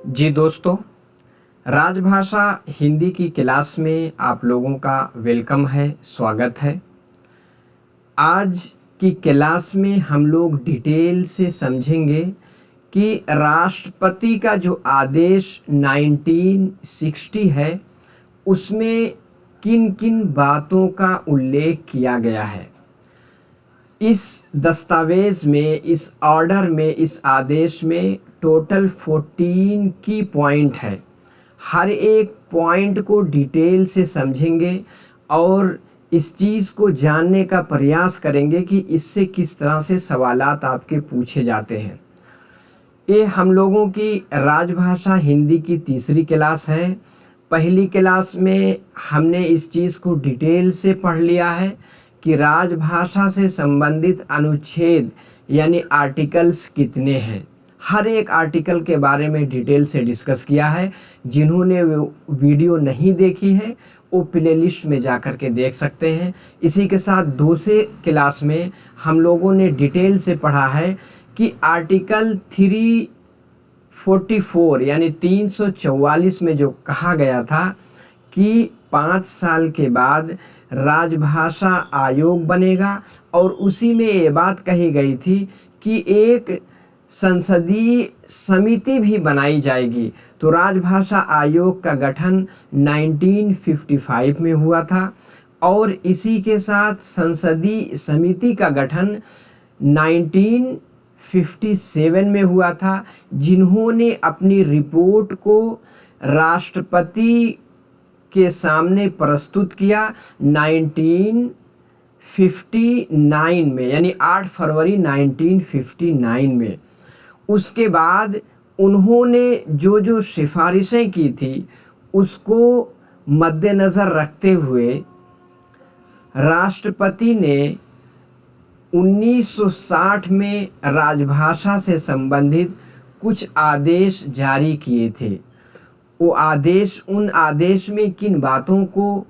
जी दोस्तों, राजभाषा हिंदी की क्लास में आप लोगों का वेलकम है, स्वागत है। आज की क्लास में हम लोग डिटेल से समझेंगे कि राष्ट्रपति का जो आदेश 1960 है उसमें किन किन बातों का उल्लेख किया गया है। इस दस्तावेज़ में, इस ऑर्डर में, इस आदेश में टोटल 14 की पॉइंट है। हर एक पॉइंट को डिटेल से समझेंगे और इस चीज़ को जानने का प्रयास करेंगे कि इससे किस तरह से सवालात आपके पूछे जाते हैं। ये हम लोगों की राजभाषा हिंदी की तीसरी क्लास है। पहली क्लास में हमने इस चीज़ को डिटेल से पढ़ लिया है कि राजभाषा से संबंधित अनुच्छेद यानी आर्टिकल्स कितने हैं। हर एक आर्टिकल के बारे में डिटेल से डिस्कस किया है। जिन्होंने वीडियो नहीं देखी है वो प्लेलिस्ट में जा कर के देख सकते हैं। इसी के साथ दूसरे क्लास में हम लोगों ने डिटेल से पढ़ा है कि आर्टिकल 344 यानी 344 में जो कहा गया था कि 5 साल के बाद राजभाषा आयोग बनेगा और उसी में ये बात कही गई थी कि एक संसदीय समिति भी बनाई जाएगी। तो राजभाषा आयोग का गठन 1955 में हुआ था और इसी के साथ संसदीय समिति का गठन 1957 में हुआ था, जिन्होंने अपनी रिपोर्ट को राष्ट्रपति के सामने प्रस्तुत किया 1959 में, यानी 8 फरवरी 1959 में। उसके बाद उन्होंने जो जो सिफारिशें की थी उसको मद्देनज़र रखते हुए राष्ट्रपति ने 1960 में राजभाषा से संबंधित कुछ आदेश जारी किए थे। वो आदेश, उन आदेश में किन बातों को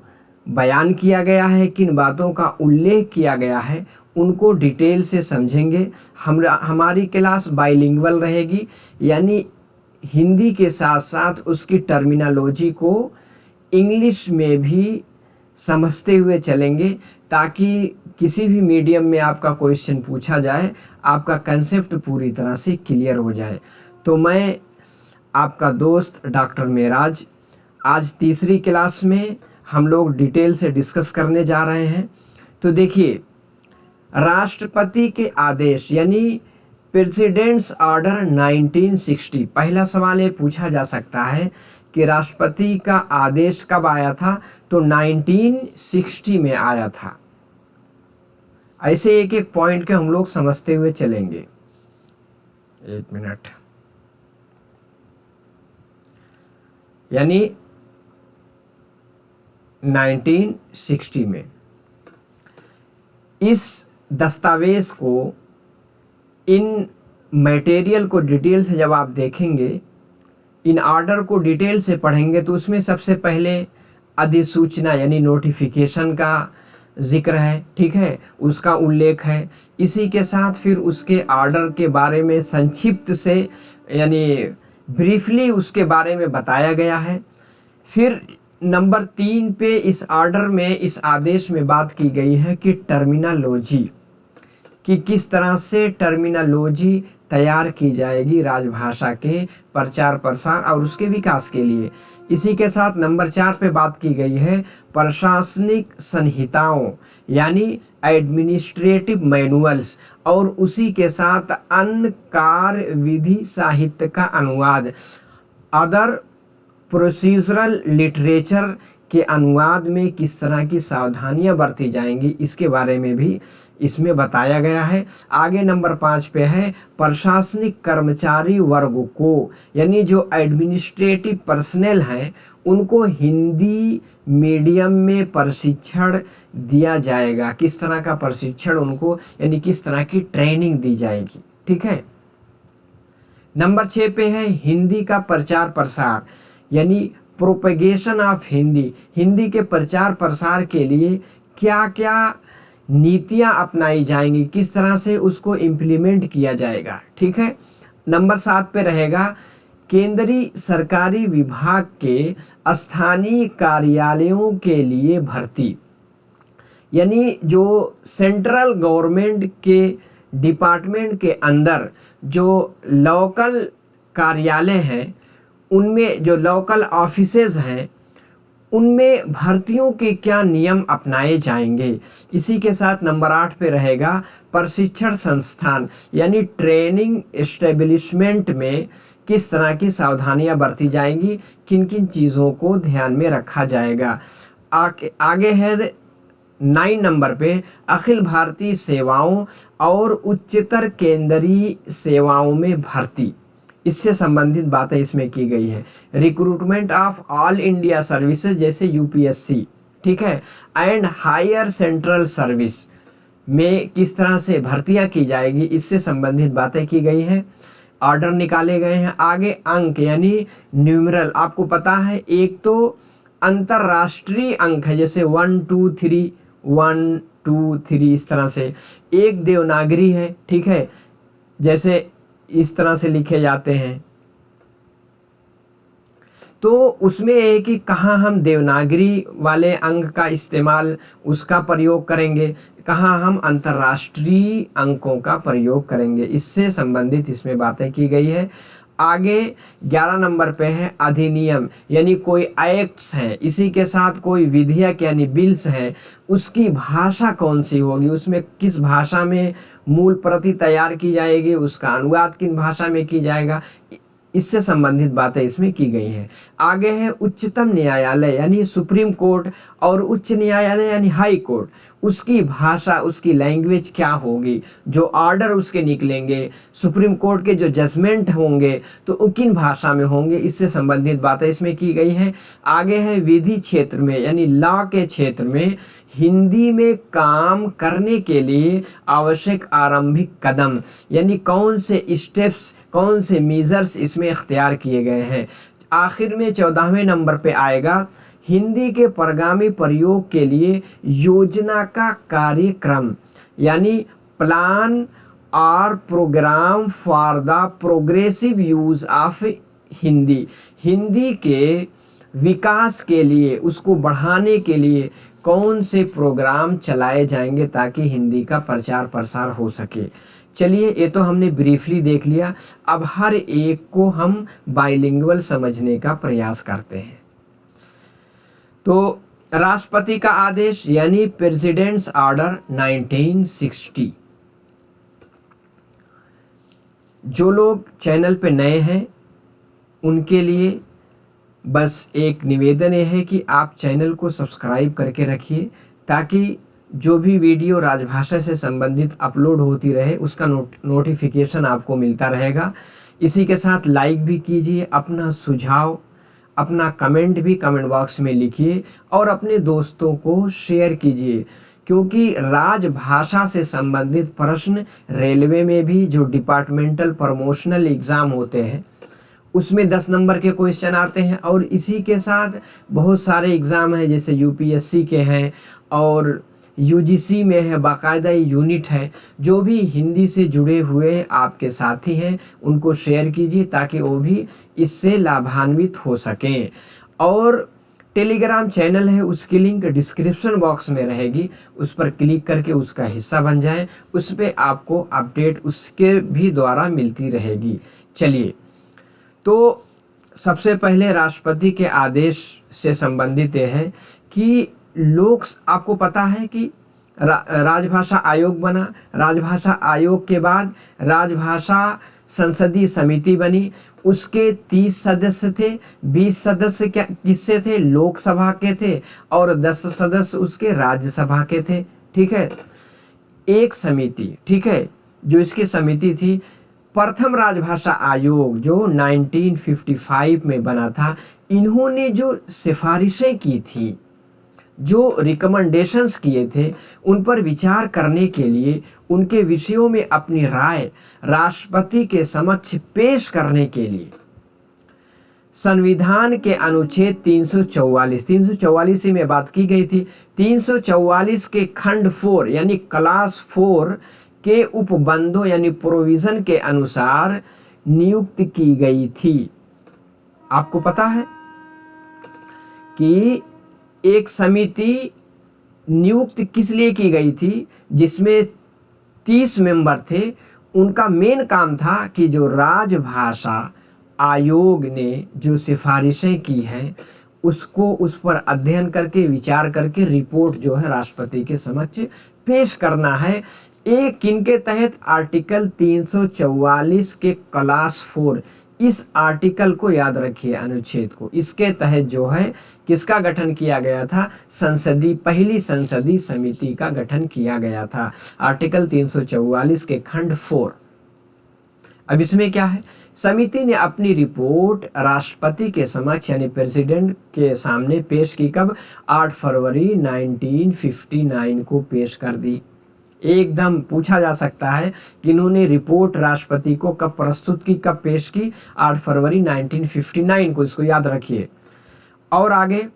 बयान किया गया है, किन बातों का उल्लेख किया गया है, उनको डिटेल से समझेंगे। हमारी क्लास बाइलिंगुअल रहेगी, यानी हिंदी के साथ साथ उसकी टर्मिनोलॉजी को इंग्लिश में भी समझते हुए चलेंगे, ताकि किसी भी मीडियम में आपका क्वेश्चन पूछा जाए आपका कंसेप्ट पूरी तरह से क्लियर हो जाए। तो मैं आपका दोस्त डॉक्टर मेराज, आज तीसरी क्लास में हम लोग डिटेल से डिस्कस करने जा रहे हैं। तो देखिए, राष्ट्रपति के आदेश यानी प्रेसिडेंट्स ऑर्डर 1960। पहला सवाल ये पूछा जा सकता है कि राष्ट्रपति का आदेश कब आया था, तो 1960 में आया था। ऐसे एक एक पॉइंट के हम लोग समझते हुए चलेंगे। एक मिनट, यानी 1960 में इस दस्तावेज को, इन मटेरियल को डिटेल से जब आप देखेंगे, इन ऑर्डर को डिटेल से पढ़ेंगे, तो उसमें सबसे पहले अधिसूचना यानी नोटिफिकेशन का जिक्र है, ठीक है, उसका उल्लेख है। इसी के साथ फिर उसके ऑर्डर के बारे में संक्षिप्त से यानी ब्रीफली उसके बारे में बताया गया है। फिर नंबर 3 पे इस ऑर्डर में, इस आदेश में बात की गई है कि टर्मिनोलॉजी, कि किस तरह से टर्मिनोलॉजी तैयार की जाएगी राजभाषा के प्रचार प्रसार और उसके विकास के लिए। इसी के साथ नंबर 4 पे बात की गई है प्रशासनिक संहिताओं यानी एडमिनिस्ट्रेटिव मैनुअल्स और उसी के साथ अन्य कार्य विधि साहित्य का अनुवाद, अदर प्रोसीजरल लिटरेचर के अनुवाद में किस तरह की सावधानियां बरती जाएंगी, इसके बारे में भी इसमें बताया गया है। आगे नंबर 5 पे है प्रशासनिक कर्मचारी वर्ग को, यानी जो एडमिनिस्ट्रेटिव पर्सनल हैं उनको हिंदी मीडियम में प्रशिक्षण दिया जाएगा। किस तरह का प्रशिक्षण उनको, यानी किस तरह की ट्रेनिंग दी जाएगी, ठीक है। नंबर 6 पे है हिंदी का प्रचार प्रसार यानी प्रोपेगेशन ऑफ हिंदी। हिंदी के प्रचार प्रसार के लिए क्या क्या नीतियां अपनाई जाएंगी, किस तरह से उसको इम्प्लीमेंट किया जाएगा, ठीक है। नंबर 7 पे रहेगा केंद्रीय सरकारी विभाग के स्थानीय कार्यालयों के लिए भर्ती, यानी जो सेंट्रल गवर्नमेंट के डिपार्टमेंट के अंदर जो लोकल कार्यालय हैं, उनमें जो लोकल ऑफिसेज हैं, उनमें भर्तियों के क्या नियम अपनाए जाएंगे। इसी के साथ नंबर 8 पे रहेगा प्रशिक्षण संस्थान, यानी ट्रेनिंग एस्टेब्लिशमेंट में किस तरह की सावधानियां बरती जाएंगी, किन किन चीज़ों को ध्यान में रखा जाएगा। आगे है 9 नंबर पे अखिल भारतीय सेवाओं और उच्चतर केंद्रीय सेवाओं में भर्ती, इससे संबंधित बातें इसमें की गई है। Recruitment of all India services जैसे यूपीएससी, ठीक है, एंड हायर सेंट्रल सर्विस में किस तरह से भर्तियां की जाएगी, इससे संबंधित बातें की गई हैं। ऑर्डर निकाले गए हैं। आगे अंक यानी न्यूमरल, आपको पता है एक तो अंतरराष्ट्रीय अंक है, जैसे 1 2 3 1 2 3 इस तरह से। एक देवनागरी है, ठीक है, जैसे इस तरह से लिखे जाते हैं। तो उसमें है कि कहाँ हम देवनागरी वाले अंक का इस्तेमाल, उसका प्रयोग करेंगे, कहाँ हम अंतर्राष्ट्रीय अंकों का प्रयोग करेंगे, इससे संबंधित इसमें बातें की गई है। आगे 11 नंबर पे है अधिनियम, यानी कोई एक्ट्स हैं, इसी के साथ कोई विधेयक यानी बिल्स हैं, उसकी भाषा कौन सी होगी, उसमें किस भाषा में मूल प्रति तैयार की जाएगी, उसका अनुवाद किन भाषा में की जाएगा, इससे संबंधित बातें इसमें की गई हैं। आगे है उच्चतम न्यायालय यानी सुप्रीम कोर्ट और उच्च न्यायालय यानी हाई कोर्ट, उसकी भाषा, उसकी लैंग्वेज क्या होगी, जो ऑर्डर उसके निकलेंगे, सुप्रीम कोर्ट के जो जजमेंट होंगे तो किन भाषा में होंगे, इससे संबंधित बातें इसमें की गई हैं। आगे है विधि क्षेत्र में यानी लॉ के क्षेत्र में हिंदी में काम करने के लिए आवश्यक आरंभिक कदम, यानी कौन से स्टेप्स, कौन से मेजर्स इसमें इख्तियार किए गए हैं। आखिर में 14वें नंबर पे आएगा हिंदी के परगामी प्रयोग के लिए योजना का कार्यक्रम, यानी प्लान और programme for the progressive use of Hindi, Hindi के विकास के लिए, उसको बढ़ाने के लिए कौन से प्रोग्राम चलाए जाएंगे ताकि हिंदी का प्रचार प्रसार हो सके। चलिए, ये तो हमने ब्रीफली देख लिया। अब हर एक को हम बाइलिंगुअल समझने का प्रयास करते हैं। तो राष्ट्रपति का आदेश यानी प्रेसिडेंट्स ऑर्डर 1960। जो लोग चैनल पे नए हैं उनके लिए बस एक निवेदन है कि आप चैनल को सब्सक्राइब करके रखिए, ताकि जो भी वीडियो राजभाषा से संबंधित अपलोड होती रहे उसका नोटिफिकेशन आपको मिलता रहेगा। इसी के साथ लाइक भी कीजिए, अपना सुझाव, अपना कमेंट भी कमेंट बॉक्स में लिखिए और अपने दोस्तों को शेयर कीजिए, क्योंकि राजभाषा से संबंधित प्रश्न रेलवे में भी जो डिपार्टमेंटल प्रमोशनल एग्ज़ाम होते हैं उसमें 10 नंबर के क्वेश्चन आते हैं, और इसी के साथ बहुत सारे एग्ज़ाम हैं जैसे यूपीएससी के हैं और यूजीसी में है, बाकायदा यूनिट है। जो भी हिंदी से जुड़े हुए आपके साथी हैं उनको शेयर कीजिए ताकि वो भी इससे लाभान्वित हो सकें। और टेलीग्राम चैनल है, उसकी लिंक डिस्क्रिप्शन बॉक्स में रहेगी, उस पर क्लिक करके उसका हिस्सा बन जाएं, उस पर आपको अपडेट उसके भी द्वारा मिलती रहेगी। चलिए, तो सबसे पहले राष्ट्रपति के आदेश से संबंधित ये है कि आपको पता है कि राजभाषा आयोग बना, राजभाषा आयोग के बाद राजभाषा संसदीय समिति बनी, उसके 30 सदस्य थे, 20 सदस्य क्या किससे थे, लोकसभा के थे, और 10 सदस्य उसके राज्यसभा के थे। ठीक है, एक समिति, ठीक है, जो इसकी समिति थी। प्रथम राजभाषा आयोग जो 1955 में बना था, इन्होंने जो सिफारिशें की थी, जो रिकमेंडेशंस किए थे, उन पर विचार करने के लिए, उनके विषयों में अपनी राय राष्ट्रपति के समक्ष पेश करने के लिए संविधान के अनुच्छेद 344 में बात की गई थी। 344 के खंड 4 यानी क्लास 4 के उपबंधों यानी प्रोविज़न के अनुसार नियुक्त की गई थी। आपको पता है कि एक समिति नियुक्त किस लिए की गई थी, जिसमें 30 मेंबर थे। उनका मेन काम था कि जो राजभाषा आयोग ने जो सिफारिशें की हैं उसको उस पर अध्ययन करके विचार करके रिपोर्ट जो है राष्ट्रपति के समक्ष पेश करना है। एक किनके तहत, आर्टिकल 344 के क्लास 4, इस आर्टिकल को याद रखिए, अनुच्छेद को, इसके तहत जो है किसका गठन किया गया था, पहली संसदीय समिति का गठन किया गया था, आर्टिकल 344 के खंड 4। अब इसमें क्या है, समिति ने अपनी रिपोर्ट राष्ट्रपति के समक्ष यानी प्रेसिडेंट के सामने पेश की। कब, 8 फरवरी 1959 को पेश कर दी। एकदम पूछा जा सकता है कि इन्होंने रिपोर्ट राष्ट्रपति को कब प्रस्तुत की, कब पेश की, 8 फरवरी 1959 को, इसको याद रखिए। और आगे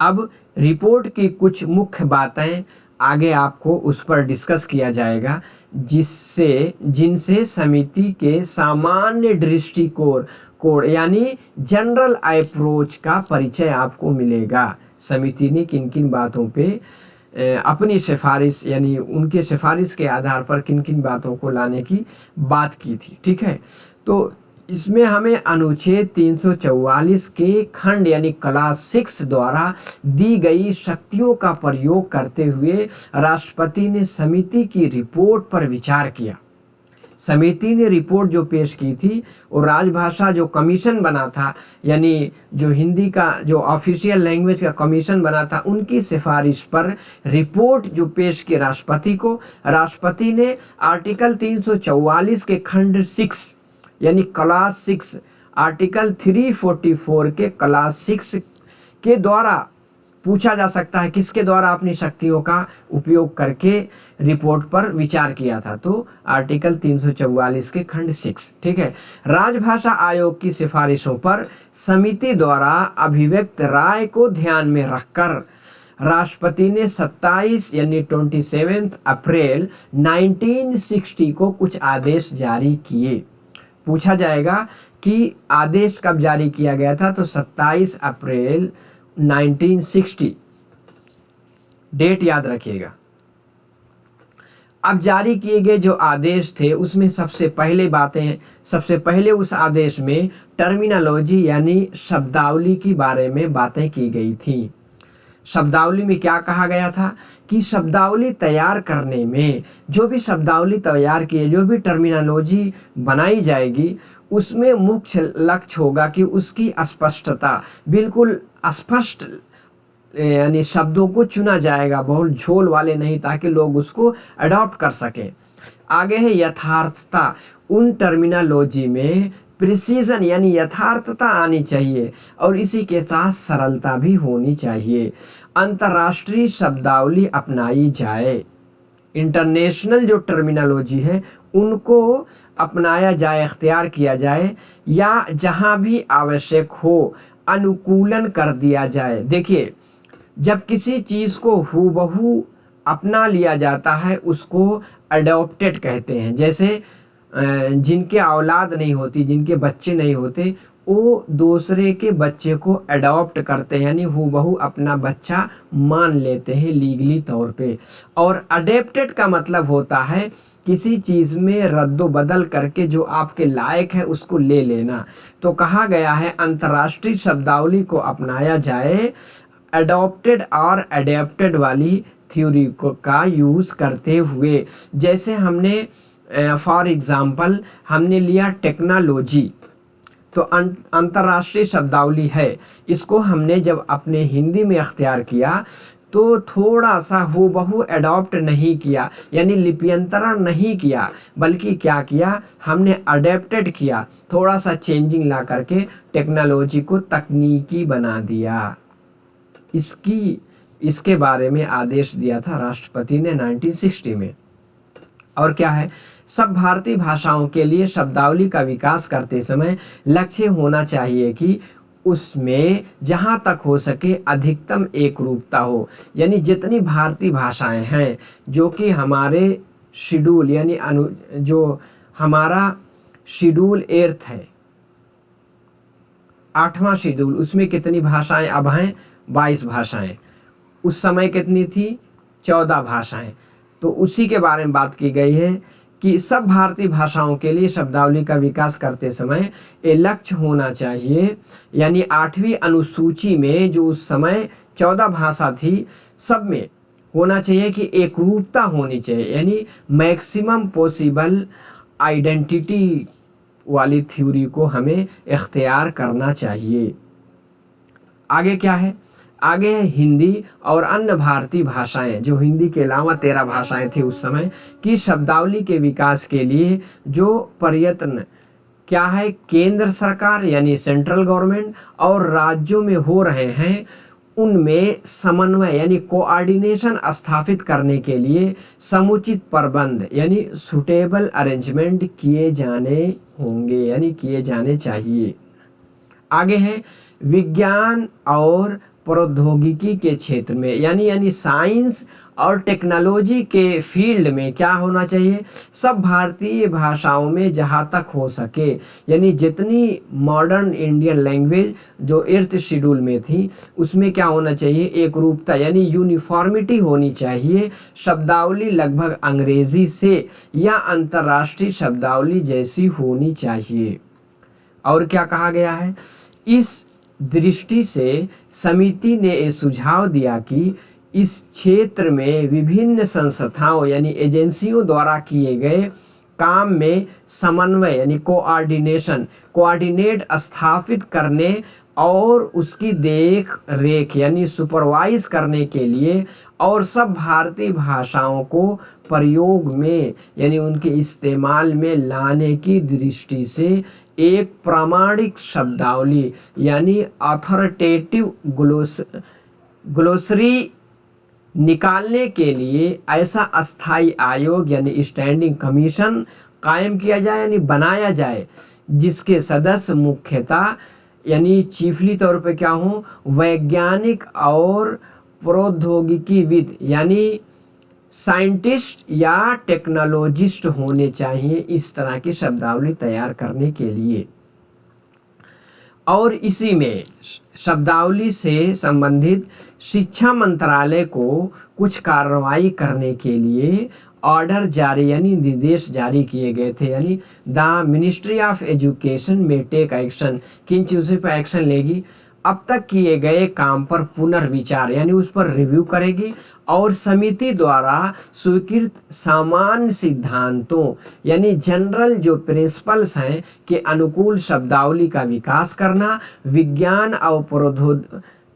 अब रिपोर्ट की कुछ मुख्य बातें आगे आपको उस पर डिस्कस किया जाएगा, जिनसे समिति के सामान्य दृष्टिकोण यानी जनरल अप्रोच का परिचय आपको मिलेगा। समिति ने किन किन बातों पे अपनी सिफारिश यानी उनके सिफारिश के आधार पर किन किन बातों को लाने की बात की थी। ठीक है, तो इसमें हमें अनुच्छेद 344 के खंड यानी क्लास 6 द्वारा दी गई शक्तियों का प्रयोग करते हुए राष्ट्रपति ने समिति की रिपोर्ट पर विचार किया। समिति ने रिपोर्ट जो पेश की थी और राजभाषा जो कमीशन बना था, यानी जो हिंदी का जो ऑफिशियल लैंग्वेज का कमीशन बना था, उनकी सिफारिश पर रिपोर्ट जो पेश की राष्ट्रपति को, राष्ट्रपति ने आर्टिकल 344 के खंड 6 यानी क्लास 6, आर्टिकल 344 के क्लास 6 के द्वारा, पूछा जा सकता है किसके द्वारा अपनी शक्तियों का उपयोग करके रिपोर्ट पर विचार किया था, तो आर्टिकल 344 के खंड 6। ठीक है, राजभाषा आयोग की सिफारिशों पर समिति द्वारा अभिव्यक्त राय को ध्यान में रखकर राष्ट्रपति ने 27 यानी 27 अप्रैल 1960 को कुछ आदेश जारी किए। पूछा जाएगा कि आदेश कब जारी किया गया था, तो 27 अप्रैल 1960, डेट याद रखिएगा। अब जारी किए गए जो आदेश थे उसमें सबसे पहले उस आदेश में टर्मिनोलॉजी यानी शब्दावली के बारे में बातें की गई थी। शब्दावली में क्या कहा गया था कि शब्दावली तैयार करने में, जो भी शब्दावली तैयार की, जो भी टर्मिनोलॉजी बनाई जाएगी, उसमें मुख्य लक्ष्य होगा कि उसकी स्पष्टता, बिल्कुल स्पष्ट यानी शब्दों को चुना जाएगा, बहुत झोल वाले नहीं, ताकि लोग उसको अडॉप्ट कर सकें। आगे है यथार्थता, उन टर्मिनोलॉजी में प्रिसीजन यानी यथार्थता आनी चाहिए और इसी के साथ सरलता भी होनी चाहिए। अंतर्राष्ट्रीय शब्दावली अपनाई जाए, इंटरनेशनल जो टर्मिनोलॉजी है उनको अपनाया जाए, इख्तियार किया जाए, या जहां भी आवश्यक हो अनुकूलन कर दिया जाए। देखिए, जब किसी चीज़ को हूबहू अपना लिया जाता है उसको अडॉप्टेड कहते हैं। जैसे जिनके औलाद नहीं होती, जिनके बच्चे नहीं होते, वो दूसरे के बच्चे को अडॉप्ट करते हैं, यानी हूबहू अपना बच्चा मान लेते हैं लीगली तौर पे। और अडेप्टेड का मतलब होता है किसी चीज़ में रद्दो बदल करके जो आपके लायक है उसको ले लेना। तो कहा गया है अंतर्राष्ट्रीय शब्दावली को अपनाया जाए अडॉप्टेड और अडेप्टेड वाली थ्योरी का यूज़ करते हुए। जैसे हमने फॉर एग्ज़ाम्पल हमने लिया टेक्नोलॉजी, तो अंतर्राष्ट्रीय शब्दावली है, इसको हमने जब अपने हिंदी में अख्तियार किया तो थोड़ा सा हूबहू अडॉप्ट नहीं किया, यानी लिप्यंतरण नहीं किया, बल्कि क्या किया, हमने अडेप्टेड किया, थोड़ा सा चेंजिंग ला करके टेक्नोलॉजी को तकनीकी बना दिया। इसके बारे में आदेश दिया था राष्ट्रपति ने 1960 में। और क्या है, सब भारतीय भाषाओं के लिए शब्दावली का विकास करते समय लक्ष्य होना चाहिए कि उसमें जहाँ तक हो सके अधिकतम एक रूपता हो, यानी जितनी भारतीय भाषाएं हैं जो कि हमारे शेड्यूल यानी जो हमारा शेड्यूल एर्थ है, 8वां शेड्यूल, उसमें कितनी भाषाएं अब हैं? 22 भाषाएं। उस समय कितनी थी? 14 भाषाएं। तो उसी के बारे में बात की गई है कि सब भारतीय भाषाओं के लिए शब्दावली का विकास करते समय ये लक्ष्य होना चाहिए, यानी 8वीं अनुसूची में जो उस समय 14 भाषा थी, सब में होना चाहिए कि एकरूपता होनी चाहिए, यानी मैक्सिमम पॉसिबल आइडेंटिटी वाली थ्योरी को हमें इख्तियार करना चाहिए। आगे क्या है? आगे है हिंदी और अन्य भारतीय भाषाएं, जो हिंदी के अलावा 13 भाषाएं थी उस समय की शब्दावली के विकास के लिए जो प्रयत्न क्या है केंद्र सरकार यानी सेंट्रल गवर्नमेंट और राज्यों में हो रहे हैं, उनमें समन्वय यानी कोऑर्डिनेशन स्थापित करने के लिए समुचित प्रबंध यानी सुटेबल अरेंजमेंट किए जाने होंगे, यानी किए जाने चाहिए। आगे है विज्ञान और प्रौद्योगिकी के क्षेत्र में, यानी साइंस और टेक्नोलॉजी के फील्ड में क्या होना चाहिए? सब भारतीय भाषाओं में जहाँ तक हो सके, यानी जितनी मॉडर्न इंडियन लैंग्वेज जो 8th शेड्यूल में थी, उसमें क्या होना चाहिए? एक रूपता यानी यूनिफॉर्मिटी होनी चाहिए। शब्दावली लगभग अंग्रेजी से या अंतर्राष्ट्रीय शब्दावली जैसी होनी चाहिए। और क्या कहा गया है? इस दृष्टि से समिति ने ये सुझाव दिया कि इस क्षेत्र में विभिन्न संस्थाओं यानी एजेंसियों द्वारा किए गए काम में समन्वय यानी कोऑर्डिनेट स्थापित करने और उसकी देख रेख यानी सुपरवाइज करने के लिए और सब भारतीय भाषाओं को प्रयोग में यानी उनके इस्तेमाल में लाने की दृष्टि से एक प्रामाणिक शब्दावली यानी अथॉरिटेटिव ग्लोसरी निकालने के लिए ऐसा अस्थाई आयोग यानी स्टैंडिंग कमीशन कायम किया जाए यानी बनाया जाए, जिसके सदस्य मुख्यतः यानी चीफली तौर पे क्या हो? वैज्ञानिक और प्रौद्योगिकीविद यानी साइंटिस्ट या टेक्नोलॉजिस्ट होने चाहिए इस तरह की शब्दावली तैयार करने के लिए। और इसी में शब्दावली से संबंधित शिक्षा मंत्रालय को कुछ कार्रवाई करने के लिए ऑर्डर जारी यानी निर्देश जारी किए गए थे, यानी द मिनिस्ट्री ऑफ एजुकेशन में टेक एक्शन, किन चीज़ों पर एक्शन लेगी? अब तक किए गए काम पर पुनर्विचार यानी उस पर रिव्यू करेगी और समिति द्वारा स्वीकृत सामान्य सिद्धांतों यानी जनरल जो प्रिंसिपल्स हैं के अनुकूल शब्दावली का विकास करना। विज्ञान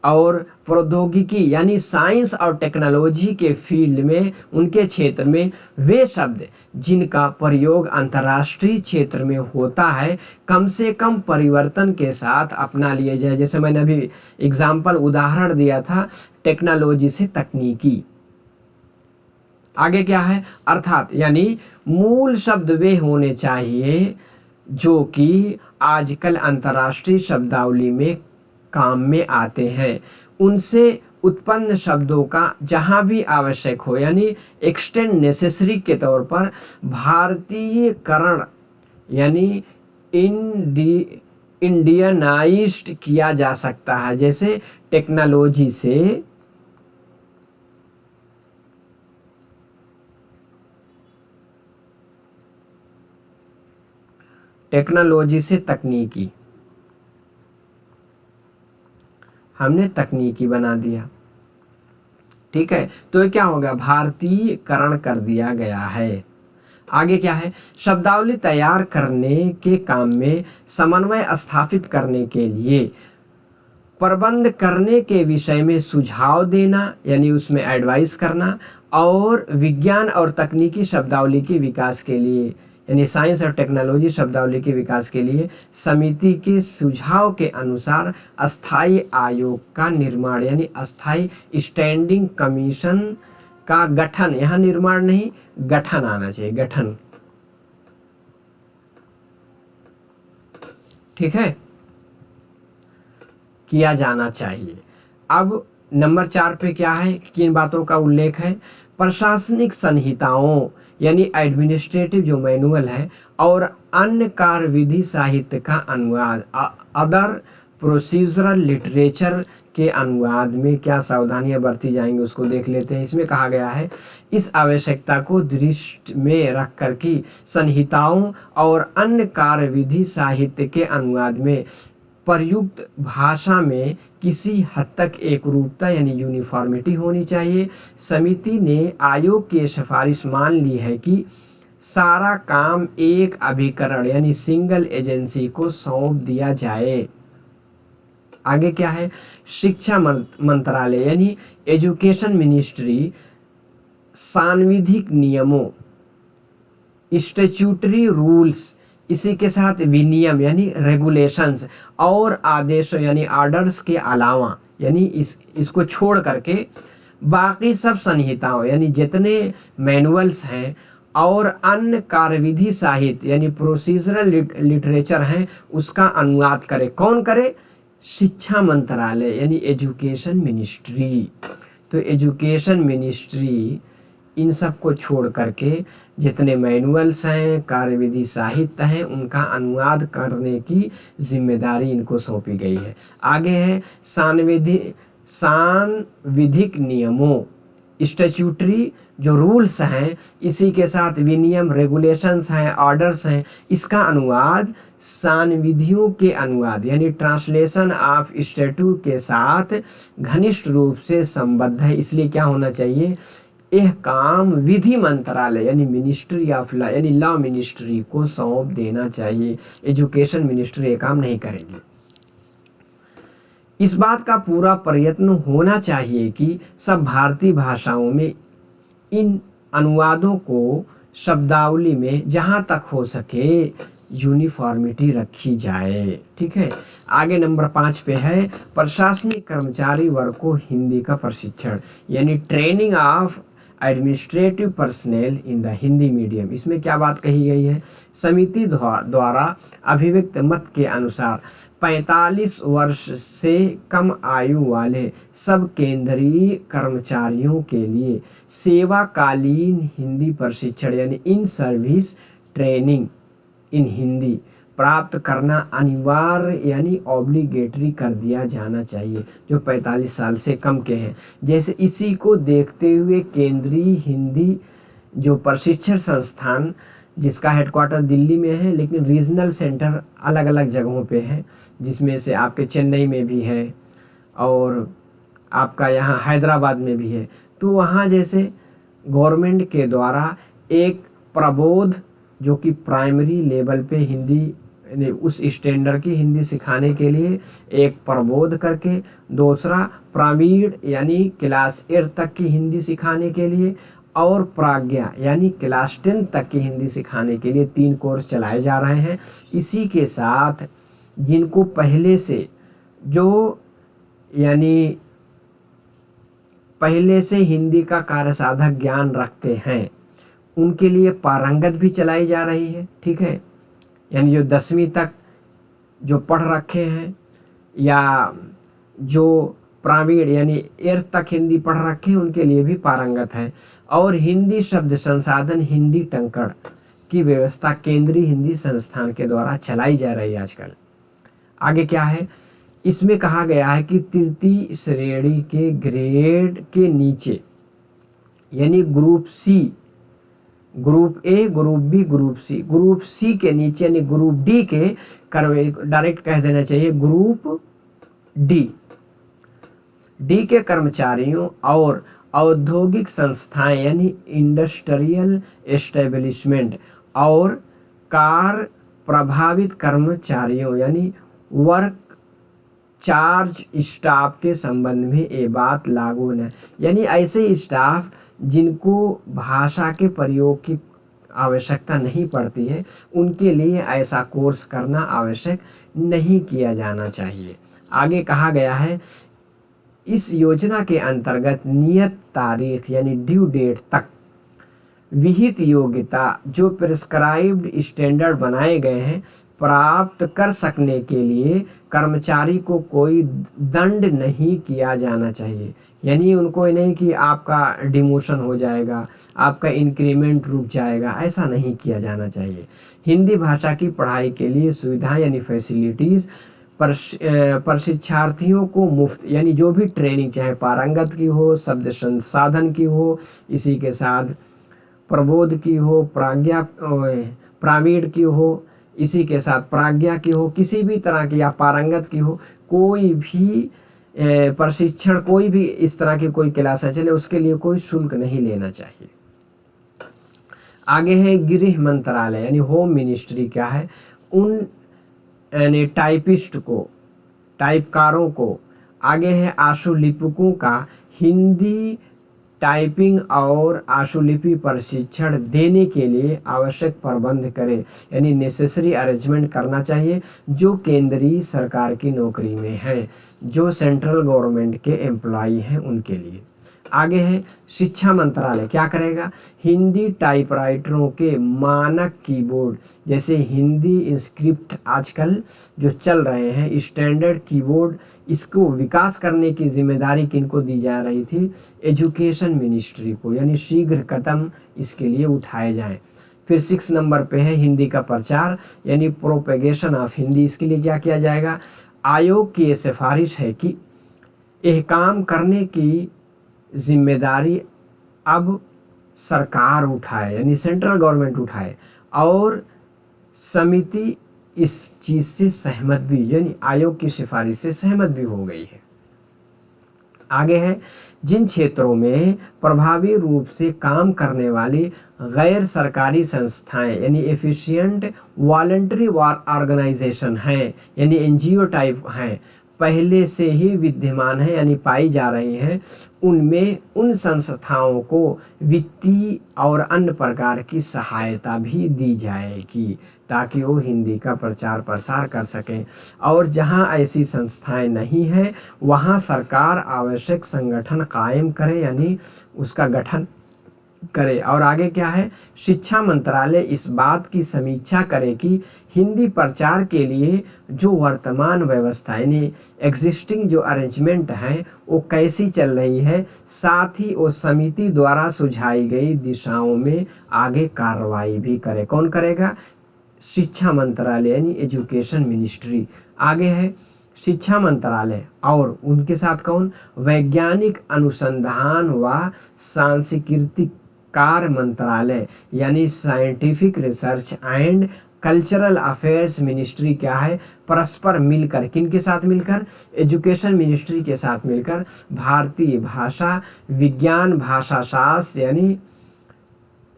और प्रौद्योगिकी यानी साइंस और टेक्नोलॉजी के फील्ड में उनके क्षेत्र में वे शब्द जिनका प्रयोग अंतर्राष्ट्रीय क्षेत्र में होता है कम से कम परिवर्तन के साथ अपना लिए जाए। जैसे मैंने अभी एग्जाम्पल उदाहरण दिया था टेक्नोलॉजी से तकनीकी। आगे क्या है? अर्थात यानी मूल शब्द वे होने चाहिए जो कि आजकल अंतर्राष्ट्रीय शब्दावली में काम में आते हैं, उनसे उत्पन्न शब्दों का जहाँ भी आवश्यक हो यानी एक्सटेंड नेसेसरी के तौर पर भारतीयकरण यानी इंडियनाइज्ड किया जा सकता है। जैसे टेक्नोलॉजी से तकनीकी, हमने तकनीकी बना दिया, ठीक है, तो ये क्या होगा? भारतीयकरण कर दिया गया है। आगे क्या है? शब्दावली तैयार करने के काम में समन्वय स्थापित करने के लिए प्रबंध करने के विषय में सुझाव देना यानी उसमें एडवाइस करना और विज्ञान और तकनीकी शब्दावली के विकास के लिए यानी साइंस और टेक्नोलॉजी शब्दावली के विकास के लिए समिति के सुझाव के अनुसार अस्थाई आयोग का निर्माण यानी अस्थाई स्टैंडिंग कमीशन का गठन, यहाँ निर्माण नहीं गठन आना चाहिए, गठन, ठीक है, किया जाना चाहिए। अब नंबर 4 पे क्या है? किन बातों का उल्लेख है? प्रशासनिक संहिताओं यानी एडमिनिस्ट्रेटिव जो मैनुअल है और अन्य कार्यविधि साहित्य का अनुवाद, अदर प्रोसीजरल लिटरेचर के अनुवाद में क्या सावधानियां बरती जाएंगी उसको देख लेते हैं। इसमें कहा गया है, इस आवश्यकता को दृष्टि में रख कर कि संहिताओं और अन्य कार्यविधि साहित्य के अनुवाद में प्रयुक्त भाषा में किसी हद तक एकरूपता यानी यूनिफॉर्मिटी होनी चाहिए। समिति ने आयोग की सिफारिश मान ली है कि सारा काम एक अभिकरण यानी सिंगल एजेंसी को सौंप दिया जाए। आगे क्या है, शिक्षा मंत्रालय यानी एजुकेशन मिनिस्ट्री सांविधिक नियमों स्टैट्यूटरी रूल्स, इसी के साथ विनियम यानी रेगुलेशंस और आदेशों यानी ऑर्डर्स के अलावा यानी इसको छोड़ करके बाकी सब संहिताओं यानी जितने मैनुअल्स हैं और अन्य कार्यविधि साहित्य यानी प्रोसीजरल लिटरेचर हैं उसका अनुवाद करे। कौन करे? शिक्षा मंत्रालय यानी एजुकेशन मिनिस्ट्री। तो एजुकेशन मिनिस्ट्री इन सब को छोड़ करके जितने मैनुअल्स हैं, कार्यविधि साहित्य हैं, उनका अनुवाद करने की जिम्मेदारी इनको सौंपी गई है। आगे है सांविधिक नियमों स्टैट्यूटरी जो रूल्स हैं, इसी के साथ विनियम रेगुलेशंस हैं, ऑर्डर्स हैं, इसका अनुवाद सांविधियों के अनुवाद यानी ट्रांसलेशन ऑफ स्टैट्यूट के साथ घनिष्ठ रूप से संबद्ध है। इसलिए क्या होना चाहिए, यह काम विधि मंत्रालय यानी मिनिस्ट्री ऑफ लॉ यानी लॉ मिनिस्ट्री को सौंप देना चाहिए। एजुकेशन मिनिस्ट्री ये काम नहीं करेगी। इस बात का पूरा प्रयत्न होना चाहिए कि सब भारतीय भाषाओं में इन अनुवादों को शब्दावली में जहाँ तक हो सके यूनिफॉर्मिटी रखी जाए। ठीक है, आगे नंबर 5 पे है प्रशासनिक कर्मचारी वर्ग को हिंदी का प्रशिक्षण यानी training of administrative personal in the Hindi medium. इसमें क्या बात कही गई है, समिति द्वारा अभिव्यक्त मत के अनुसार 45 वर्ष से कम आयु वाले सब केंद्रीय कर्मचारियों के लिए सेवाकालीन हिंदी प्रशिक्षण यानी in service training in Hindi प्राप्त करना अनिवार्य यानी ऑब्लिगेटरी कर दिया जाना चाहिए, जो 45 साल से कम के हैं। जैसे इसी को देखते हुए केंद्रीय हिंदी जो प्रशिक्षण संस्थान जिसका हेडक्वार्टर दिल्ली में है लेकिन रीजनल सेंटर अलग अलग जगहों पे है, जिसमें से आपके चेन्नई में भी है और आपका यहाँ हैदराबाद में भी है। तो वहाँ जैसे गवर्नमेंट के द्वारा एक प्रबोध जो कि प्राइमरी लेवल पे हिंदी उस स्टैंडर्ड की हिंदी सिखाने के लिए एक प्रबोध करके, दूसरा प्रावीण यानी क्लास 8 तक की हिंदी सिखाने के लिए और प्राज्ञा यानी क्लास 10 तक की हिंदी सिखाने के लिए 3 कोर्स चलाए जा रहे हैं। इसी के साथ जिनको पहले से जो यानी पहले से हिंदी का कार्यसाधक ज्ञान रखते हैं उनके लिए पारंगत भी चलाई जा रही है। ठीक है, यानी जो 10वीं तक जो पढ़ रखे हैं या जो प्रावीण यानी 8th तक हिंदी पढ़ रखे हैं उनके लिए भी पारंगत है। और हिंदी शब्द संसाधन हिंदी टंकण की व्यवस्था केंद्रीय हिंदी संस्थान के द्वारा चलाई जा रही है आजकल। आगे क्या है, इसमें कहा गया है कि तृतीय श्रेणी के ग्रेड के नीचे यानी group C, group A, group B, group C के नीचे यानी ग्रुप डी के डायरेक्ट कह देना चाहिए ग्रुप डी के कर्मचारियों और औद्योगिक संस्थाएं यानी इंडस्ट्रियल एस्टेब्लिशमेंट और कार प्रभावित कर्मचारियों यानी वर्क चार्ज स्टाफ के संबंध में ये बात लागू न, यानी ऐसे स्टाफ जिनको भाषा के प्रयोग की आवश्यकता नहीं पड़ती है उनके लिए ऐसा कोर्स करना आवश्यक नहीं किया जाना चाहिए। आगे कहा गया है इस योजना के अंतर्गत नियत तारीख यानी ड्यू डेट तक विहित योग्यता जो प्रिस्क्राइब्ड स्टैंडर्ड बनाए गए हैं प्राप्त कर सकने के लिए कर्मचारी को कोई दंड नहीं किया जाना चाहिए। यानी उनको नहीं कि आपका डिमोशन हो जाएगा, आपका इंक्रीमेंट रुक जाएगा, ऐसा नहीं किया जाना चाहिए। हिंदी भाषा की पढ़ाई के लिए सुविधाएं यानी फैसिलिटीज़ प्रशिक्षार्थियों को मुफ्त, यानी जो भी ट्रेनिंग चाहे पारंगत की हो, शब्द संसाधन की हो, इसी के साथ प्रबोध की हो, प्रावीण की हो, इसी के साथ प्राज्ञा की हो, किसी भी तरह की या पारंगत की हो, कोई भी प्रशिक्षण, कोई भी इस तरह की कोई क्लास चले, उसके लिए कोई शुल्क नहीं लेना चाहिए। आगे है गृह मंत्रालय यानी होम मिनिस्ट्री। क्या है, उन यानी टाइपिस्ट को, टाइपकारों को, आगे है आशुलिपिकों का हिंदी टाइपिंग और आशुलिपि प्रशिक्षण देने के लिए आवश्यक प्रबंध करे, यानी नेसेसरी अरेंजमेंट करना चाहिए जो केंद्रीय सरकार की नौकरी में है, जो सेंट्रल गवर्नमेंट के एम्प्लॉय हैं उनके लिए। आगे है शिक्षा मंत्रालय क्या करेगा, हिंदी टाइपराइटरों के मानक कीबोर्ड, जैसे हिंदी स्क्रिप्ट आजकल जो चल रहे हैं स्टैंडर्ड कीबोर्ड, इसको विकास करने की जिम्मेदारी किनको दी जा रही थी, एजुकेशन मिनिस्ट्री को, यानी शीघ्र कदम इसके लिए उठाए जाएं। फिर 6 नंबर पे है हिंदी का प्रचार यानी प्रोपेगेशन ऑफ हिंदी, इसके लिए क्या किया जाएगा, आयोग की ये सिफारिश है कि यह काम करने की जिम्मेदारी अब सरकार उठाए, यानी सेंट्रल गवर्नमेंट उठाए, और समिति इस चीज़ से सहमत भी, यानी आयोग की सिफारिश से सहमत भी हो गई है। आगे है जिन क्षेत्रों में प्रभावी रूप से काम करने वाली गैर सरकारी संस्थाएं यानी एफिशिएंट वॉलंटरी ऑर्गेनाइजेशन हैं, यानी एनजीओ टाइप हैं, पहले से ही विद्यमान है यानी पाई जा रही हैं, उनमें उन संस्थाओं को वित्तीय और अन्य प्रकार की सहायता भी दी जाएगी ताकि वो हिंदी का प्रचार प्रसार कर सकें। और जहां ऐसी संस्थाएं नहीं हैं वहां सरकार आवश्यक संगठन कायम करे, यानी उसका गठन करे। और आगे क्या है, शिक्षा मंत्रालय इस बात की समीक्षा करे कि हिंदी प्रचार के लिए जो वर्तमान व्यवस्था यानी एग्जिस्टिंग जो अरेंजमेंट हैं वो कैसी चल रही है, साथ ही वो समिति द्वारा सुझाई गई दिशाओं में आगे कार्रवाई भी करे। कौन करेगा, शिक्षा मंत्रालय यानी एजुकेशन मिनिस्ट्री। आगे है शिक्षा मंत्रालय और उनके साथ कौन, वैज्ञानिक अनुसंधान व सांस्कृतिक कार्य मंत्रालय यानी scientific research and cultural affairs ministry क्या है, परस्पर मिलकर, किनके साथ मिलकर, एजुकेशन मिनिस्ट्री के साथ मिलकर भारतीय भाषा विज्ञान, भाषा शास्त्र यानी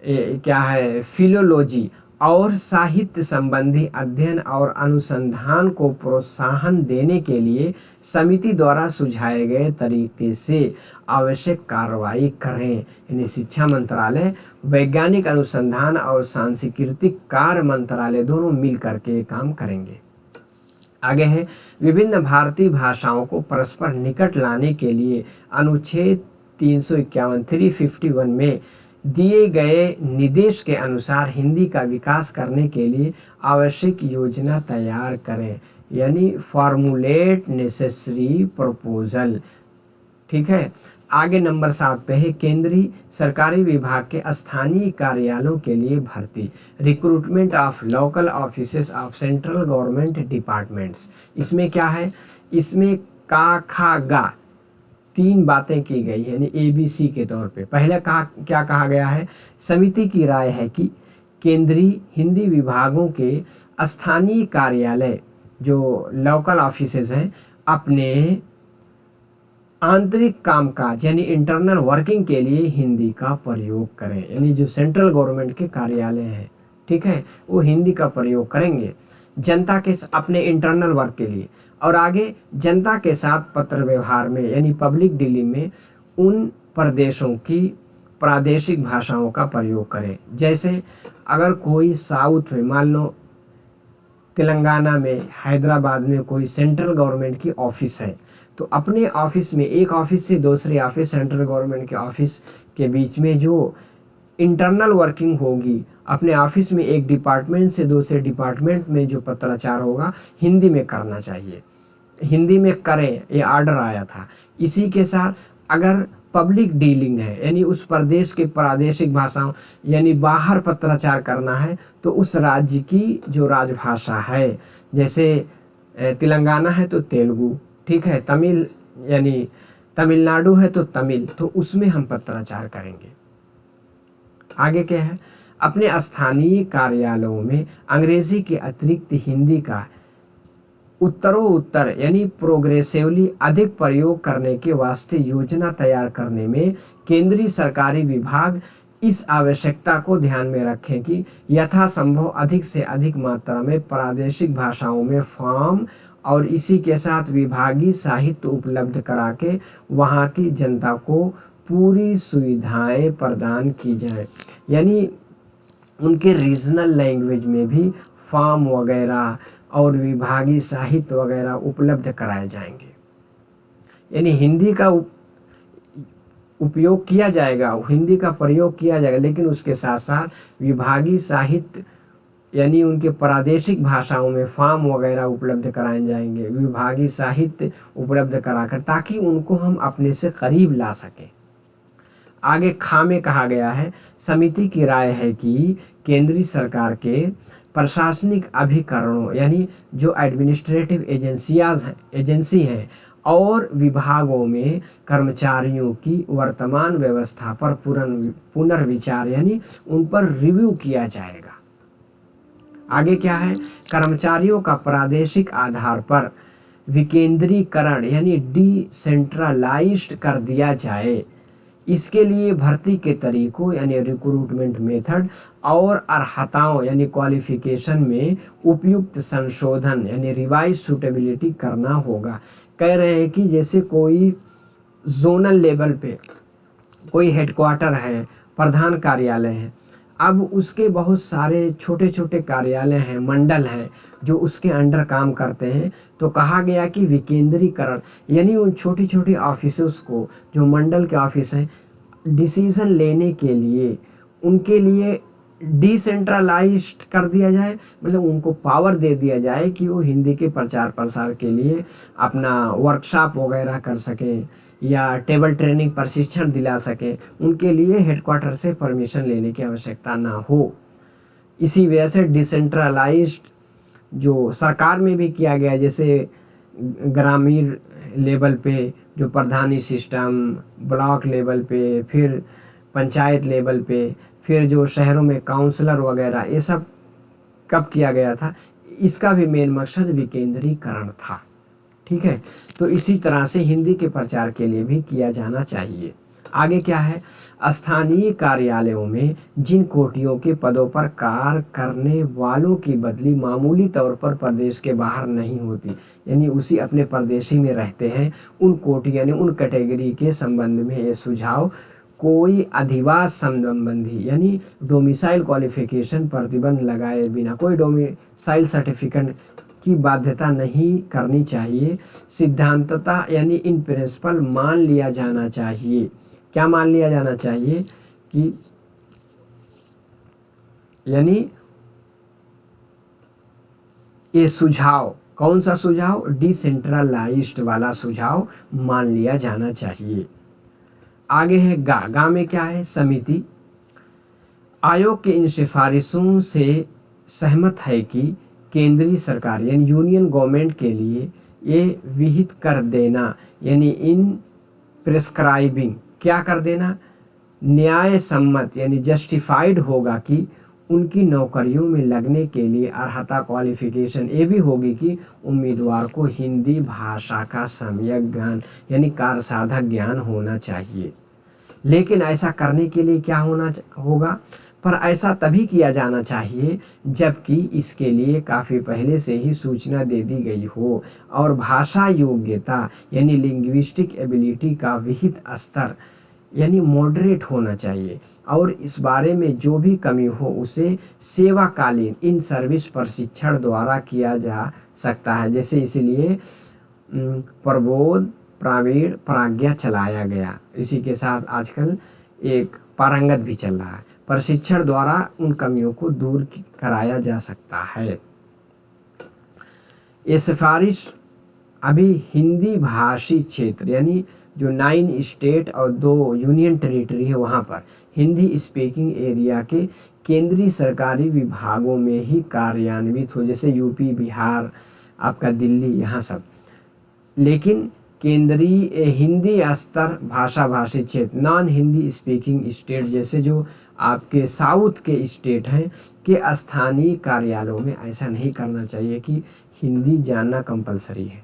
क्या है फिलोलॉजी और साहित्य संबंधी अध्ययन और अनुसंधान को प्रोत्साहन देने के लिए समिति द्वारा सुझाए गए तरीके से आवश्यक कार्रवाई करें। यानी शिक्षा मंत्रालय, वैज्ञानिक अनुसंधान और सांस्कृतिक कार्य मंत्रालय दोनों मिल करके काम करेंगे। आगे है विभिन्न भारतीय भाषाओं को परस्पर निकट लाने के लिए अनुच्छेद 351 में दिए गए निर्देश के अनुसार हिंदी का विकास करने के लिए आवश्यक योजना तैयार करें, यानी फॉर्मुलेट नेसेसरी प्रपोजल। ठीक है। आगे नंबर 7 पे है केंद्रीय सरकारी विभाग के स्थानीय कार्यालयों के लिए भर्ती, recruitment of local offices of central government departments. इसमें क्या है, इसमें का खा गा 3 बातें की गई है यानी ABC के तौर पे। पहले क्या कहा गया है, समिति की राय है कि केंद्रीय हिंदी विभागों के स्थानीय कार्यालय जो लोकल ऑफिसेज हैं अपने आंतरिक कामकाज यानी इंटरनल वर्किंग के लिए हिंदी का प्रयोग करें, यानी जो सेंट्रल गवर्नमेंट के कार्यालय हैं, ठीक है, वो हिंदी का प्रयोग करेंगे जनता के अपने इंटरनल वर्क के लिए। और आगे जनता के साथ पत्र व्यवहार में यानी पब्लिक डीलिंग में उन प्रदेशों की प्रादेशिक भाषाओं का प्रयोग करें। जैसे अगर कोई साउथ में, मान लो तेलंगाना में, हैदराबाद में कोई सेंट्रल गवर्नमेंट की ऑफिस है, तो अपने ऑफिस में, एक ऑफिस से दूसरे ऑफिस, सेंट्रल गवर्नमेंट के ऑफिस के बीच में जो इंटरनल वर्किंग होगी, अपने ऑफिस में एक डिपार्टमेंट से दूसरे डिपार्टमेंट में जो पत्राचार होगा हिंदी में करना चाहिए, हिंदी में करें, ये ऑर्डर आया था। इसी के साथ अगर पब्लिक डीलिंग है यानी उस प्रदेश के प्रादेशिक भाषाओं यानी बाहर पत्राचार करना है तो उस राज्य की जो राजभाषा है, जैसे तेलंगाना है तो तेलुगु, ठीक है, तमिल यानी तमिलनाडु है तो तमिल, तो उसमें हम पत्राचार करेंगे। आगे क्या है, अपने स्थानीय कार्यालयों में अंग्रेजी के अतिरिक्त हिंदी का उत्तरोत्तर यानी प्रोग्रेसिवली अधिक प्रयोग करने के वास्ते योजना तैयार करने में केंद्रीय सरकारी विभाग इस आवश्यकता को ध्यान में रखें कि यथासंभव अधिक से अधिक मात्रा में प्रादेशिक भाषाओं में फॉर्म और इसी के साथ विभागीय साहित्य उपलब्ध करा के वहाँ की जनता को पूरी सुविधाएं प्रदान की जाए। यानी उनके रीजनल लैंग्वेज में भी फॉर्म वगैरह और विभागीय साहित्य वगैरह उपलब्ध कराए जाएंगे। यानी हिंदी का उपयोग किया जाएगा, हिंदी का प्रयोग किया जाएगा, लेकिन उसके साथ साथ विभागीय साहित्य यानी उनके प्रादेशिक भाषाओं में फॉर्म वगैरह उपलब्ध कराए जाएंगे, विभागीय साहित्य उपलब्ध कराकर, ताकि उनको हम अपने से करीब ला सकें। आगे खा में कहा गया है, समिति की राय है कि केंद्रीय सरकार के प्रशासनिक अभिकरणों यानी जो एडमिनिस्ट्रेटिव एजेंसी हैं और विभागों में कर्मचारियों की वर्तमान व्यवस्था पर पुनर्विचार यानी उन पर रिव्यू किया जाएगा। आगे क्या है, कर्मचारियों का प्रादेशिक आधार पर विकेंद्रीकरण यानी डिसेंट्रलाइज्ड कर दिया जाए। इसके लिए भर्ती के तरीकों यानी रिक्रूटमेंट मेथड और अर्हताओं यानी क्वालिफिकेशन में उपयुक्त संशोधन यानी रिवाइज सूटेबिलिटी करना होगा। कह रहे हैं कि जैसे कोई जोनल लेवल पे कोई हेडक्वार्टर है, प्रधान कार्यालय है, अब उसके बहुत सारे छोटे छोटे कार्यालय हैं, मंडल हैं जो उसके अंडर काम करते हैं, तो कहा गया कि विकेंद्रीकरण यानी उन छोटी छोटी ऑफिसर्स को जो मंडल के ऑफिस हैं, डिसीजन लेने के लिए उनके लिए डिसेंट्रलाइज्ड कर दिया जाए, मतलब उनको पावर दे दिया जाए कि वो हिंदी के प्रचार प्रसार के लिए अपना वर्कशॉप वगैरह कर सकें या टेबल ट्रेनिंग प्रशिक्षण दिला सकें, उनके लिए हेडक्वार्टर से परमिशन लेने की आवश्यकता ना हो। इसी वजह से डिसेंट्रलाइज्ड जो सरकार में भी किया गया, जैसे ग्रामीण लेवल पे जो प्रधानी सिस्टम, ब्लॉक लेवल पे, फिर पंचायत लेवल पे, फिर जो शहरों में काउंसलर वगैरह, ये सब कब किया गया था, इसका भी मेन मकसद विकेंद्रीकरण था। ठीक है, तो इसी तरह से हिंदी के प्रचार के लिए भी किया जाना चाहिए। आगे क्या है, स्थानीय कार्यालयों में जिन कोटियों के पदों पर कार्य करने वालों की बदली मामूली तौर पर प्रदेश के बाहर नहीं होती, यानी उसी अपने प्रदेशी में रहते हैं, उन कोटि यानी उन कैटेगरी के संबंध में ये सुझाव कोई अधिवास संबंधी यानी डोमिसाइल क्वालिफिकेशन प्रतिबंध लगाए बिना, कोई डोमिसाइल सर्टिफिकेट की बाध्यता नहीं करनी चाहिए। सिद्धांतता यानी इन प्रिंसिपल मान लिया जाना चाहिए। क्या मान लिया जाना चाहिए कि यानी ये सुझाव, कौन सा सुझाव, डिसेंट्रलाइज्ड वाला सुझाव मान लिया जाना चाहिए। आगे है गा में क्या है, समिति आयोग के इन सिफारिशों से सहमत है कि केंद्रीय सरकार यानी यूनियन गवर्नमेंट के लिए ये विहित कर देना यानी इन प्रिस्क्राइबिंग, क्या कर देना, न्याय सम्मत यानी जस्टिफाइड होगा कि उनकी नौकरियों में लगने के लिए अर्हता क्वालिफिकेशन ये भी होगी कि उम्मीदवार को हिंदी भाषा का सम्यक ज्ञान यानी कार्यसाधक ज्ञान होना चाहिए। लेकिन ऐसा करने के लिए क्या होना होगा, पर ऐसा तभी किया जाना चाहिए जबकि इसके लिए काफ़ी पहले से ही सूचना दे दी गई हो और भाषा योग्यता यानी लिंग्विस्टिक एबिलिटी का विहित स्तर यानी मॉडरेट होना चाहिए और इस बारे में जो भी कमी हो उसे सेवाकालीन इन सर्विस प्रशिक्षण द्वारा किया जा सकता है। जैसे इसलिए प्रबोध प्रावीण प्राज्ञा चलाया गया, इसी के साथ आजकल एक पारंगत भी चल रहा है। प्रशिक्षण द्वारा उन कमियों को दूर कराया जा सकता है। ये सिफारिश अभी हिंदी भाषी क्षेत्र यानी जो 9 स्टेट और 2 यूनियन टेरिटरी है वहाँ पर हिंदी स्पीकिंग एरिया के केंद्रीय सरकारी विभागों में ही कार्यान्वित हो, जैसे यूपी, बिहार, आपका दिल्ली, यहाँ सब। लेकिन केंद्रीय हिंदी स्तर भाषा भाषी क्षेत्र, नॉन हिंदी स्पीकिंग स्टेट जैसे जो आपके साउथ के स्टेट हैं के स्थानीय कार्यालयों में ऐसा नहीं करना चाहिए कि हिंदी जानना कंपलसरी है।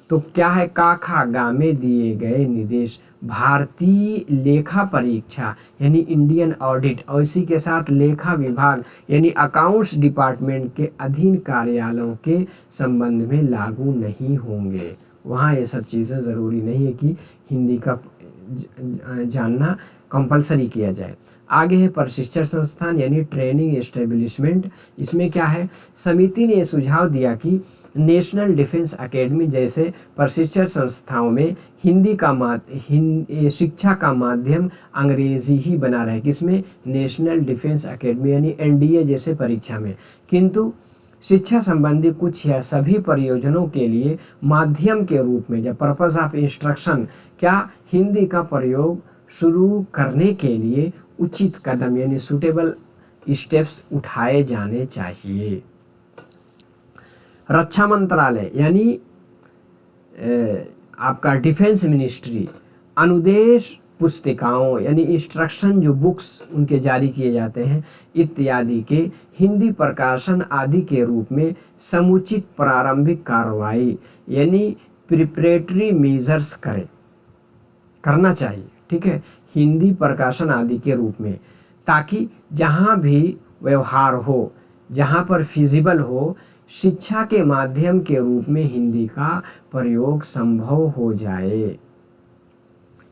तो क्या है, का खा गा में दिए गए निर्देश भारतीय लेखा परीक्षा यानी इंडियन ऑडिट और इसी के साथ लेखा विभाग यानी अकाउंट्स डिपार्टमेंट के अधीन कार्यालयों के संबंध में लागू नहीं होंगे। वहाँ ये सब चीज़ें ज़रूरी नहीं है कि हिंदी का जानना कंपलसरी किया जाए। आगे है प्रशिक्षण संस्थान यानी ट्रेनिंग एस्टेब्लिशमेंट। इसमें क्या है, समिति ने सुझाव दिया कि नेशनल डिफेंस एकेडमी जैसे प्रशिक्षण संस्थाओं में हिंदी का शिक्षा का माध्यम अंग्रेजी ही बना रहे, किसमें, नेशनल डिफेंस एकेडमी यानी एनडीए जैसे परीक्षा में। किंतु शिक्षा संबंधी कुछ या सभी प्रयोजनों के लिए माध्यम के रूप में जब पर्पस ऑफ इंस्ट्रक्शन क्या हिंदी का प्रयोग शुरू करने के लिए उचित कदम यानी सूटेबल स्टेप्स उठाए जाने चाहिए। रक्षा मंत्रालय यानी आपका डिफेंस मिनिस्ट्री अनुदेश पुस्तिकाओं यानी इंस्ट्रक्शन जो बुक्स उनके जारी किए जाते हैं इत्यादि के हिंदी प्रकाशन आदि के रूप में समुचित प्रारंभिक कार्रवाई यानी प्रिपरेटरी मेजर्स करना चाहिए। ठीक है, हिंदी प्रकाशन आदि के रूप में, ताकि जहाँ भी व्यवहार हो, जहाँ पर फिजिबल हो, शिक्षा के माध्यम के रूप में हिंदी का प्रयोग संभव हो जाए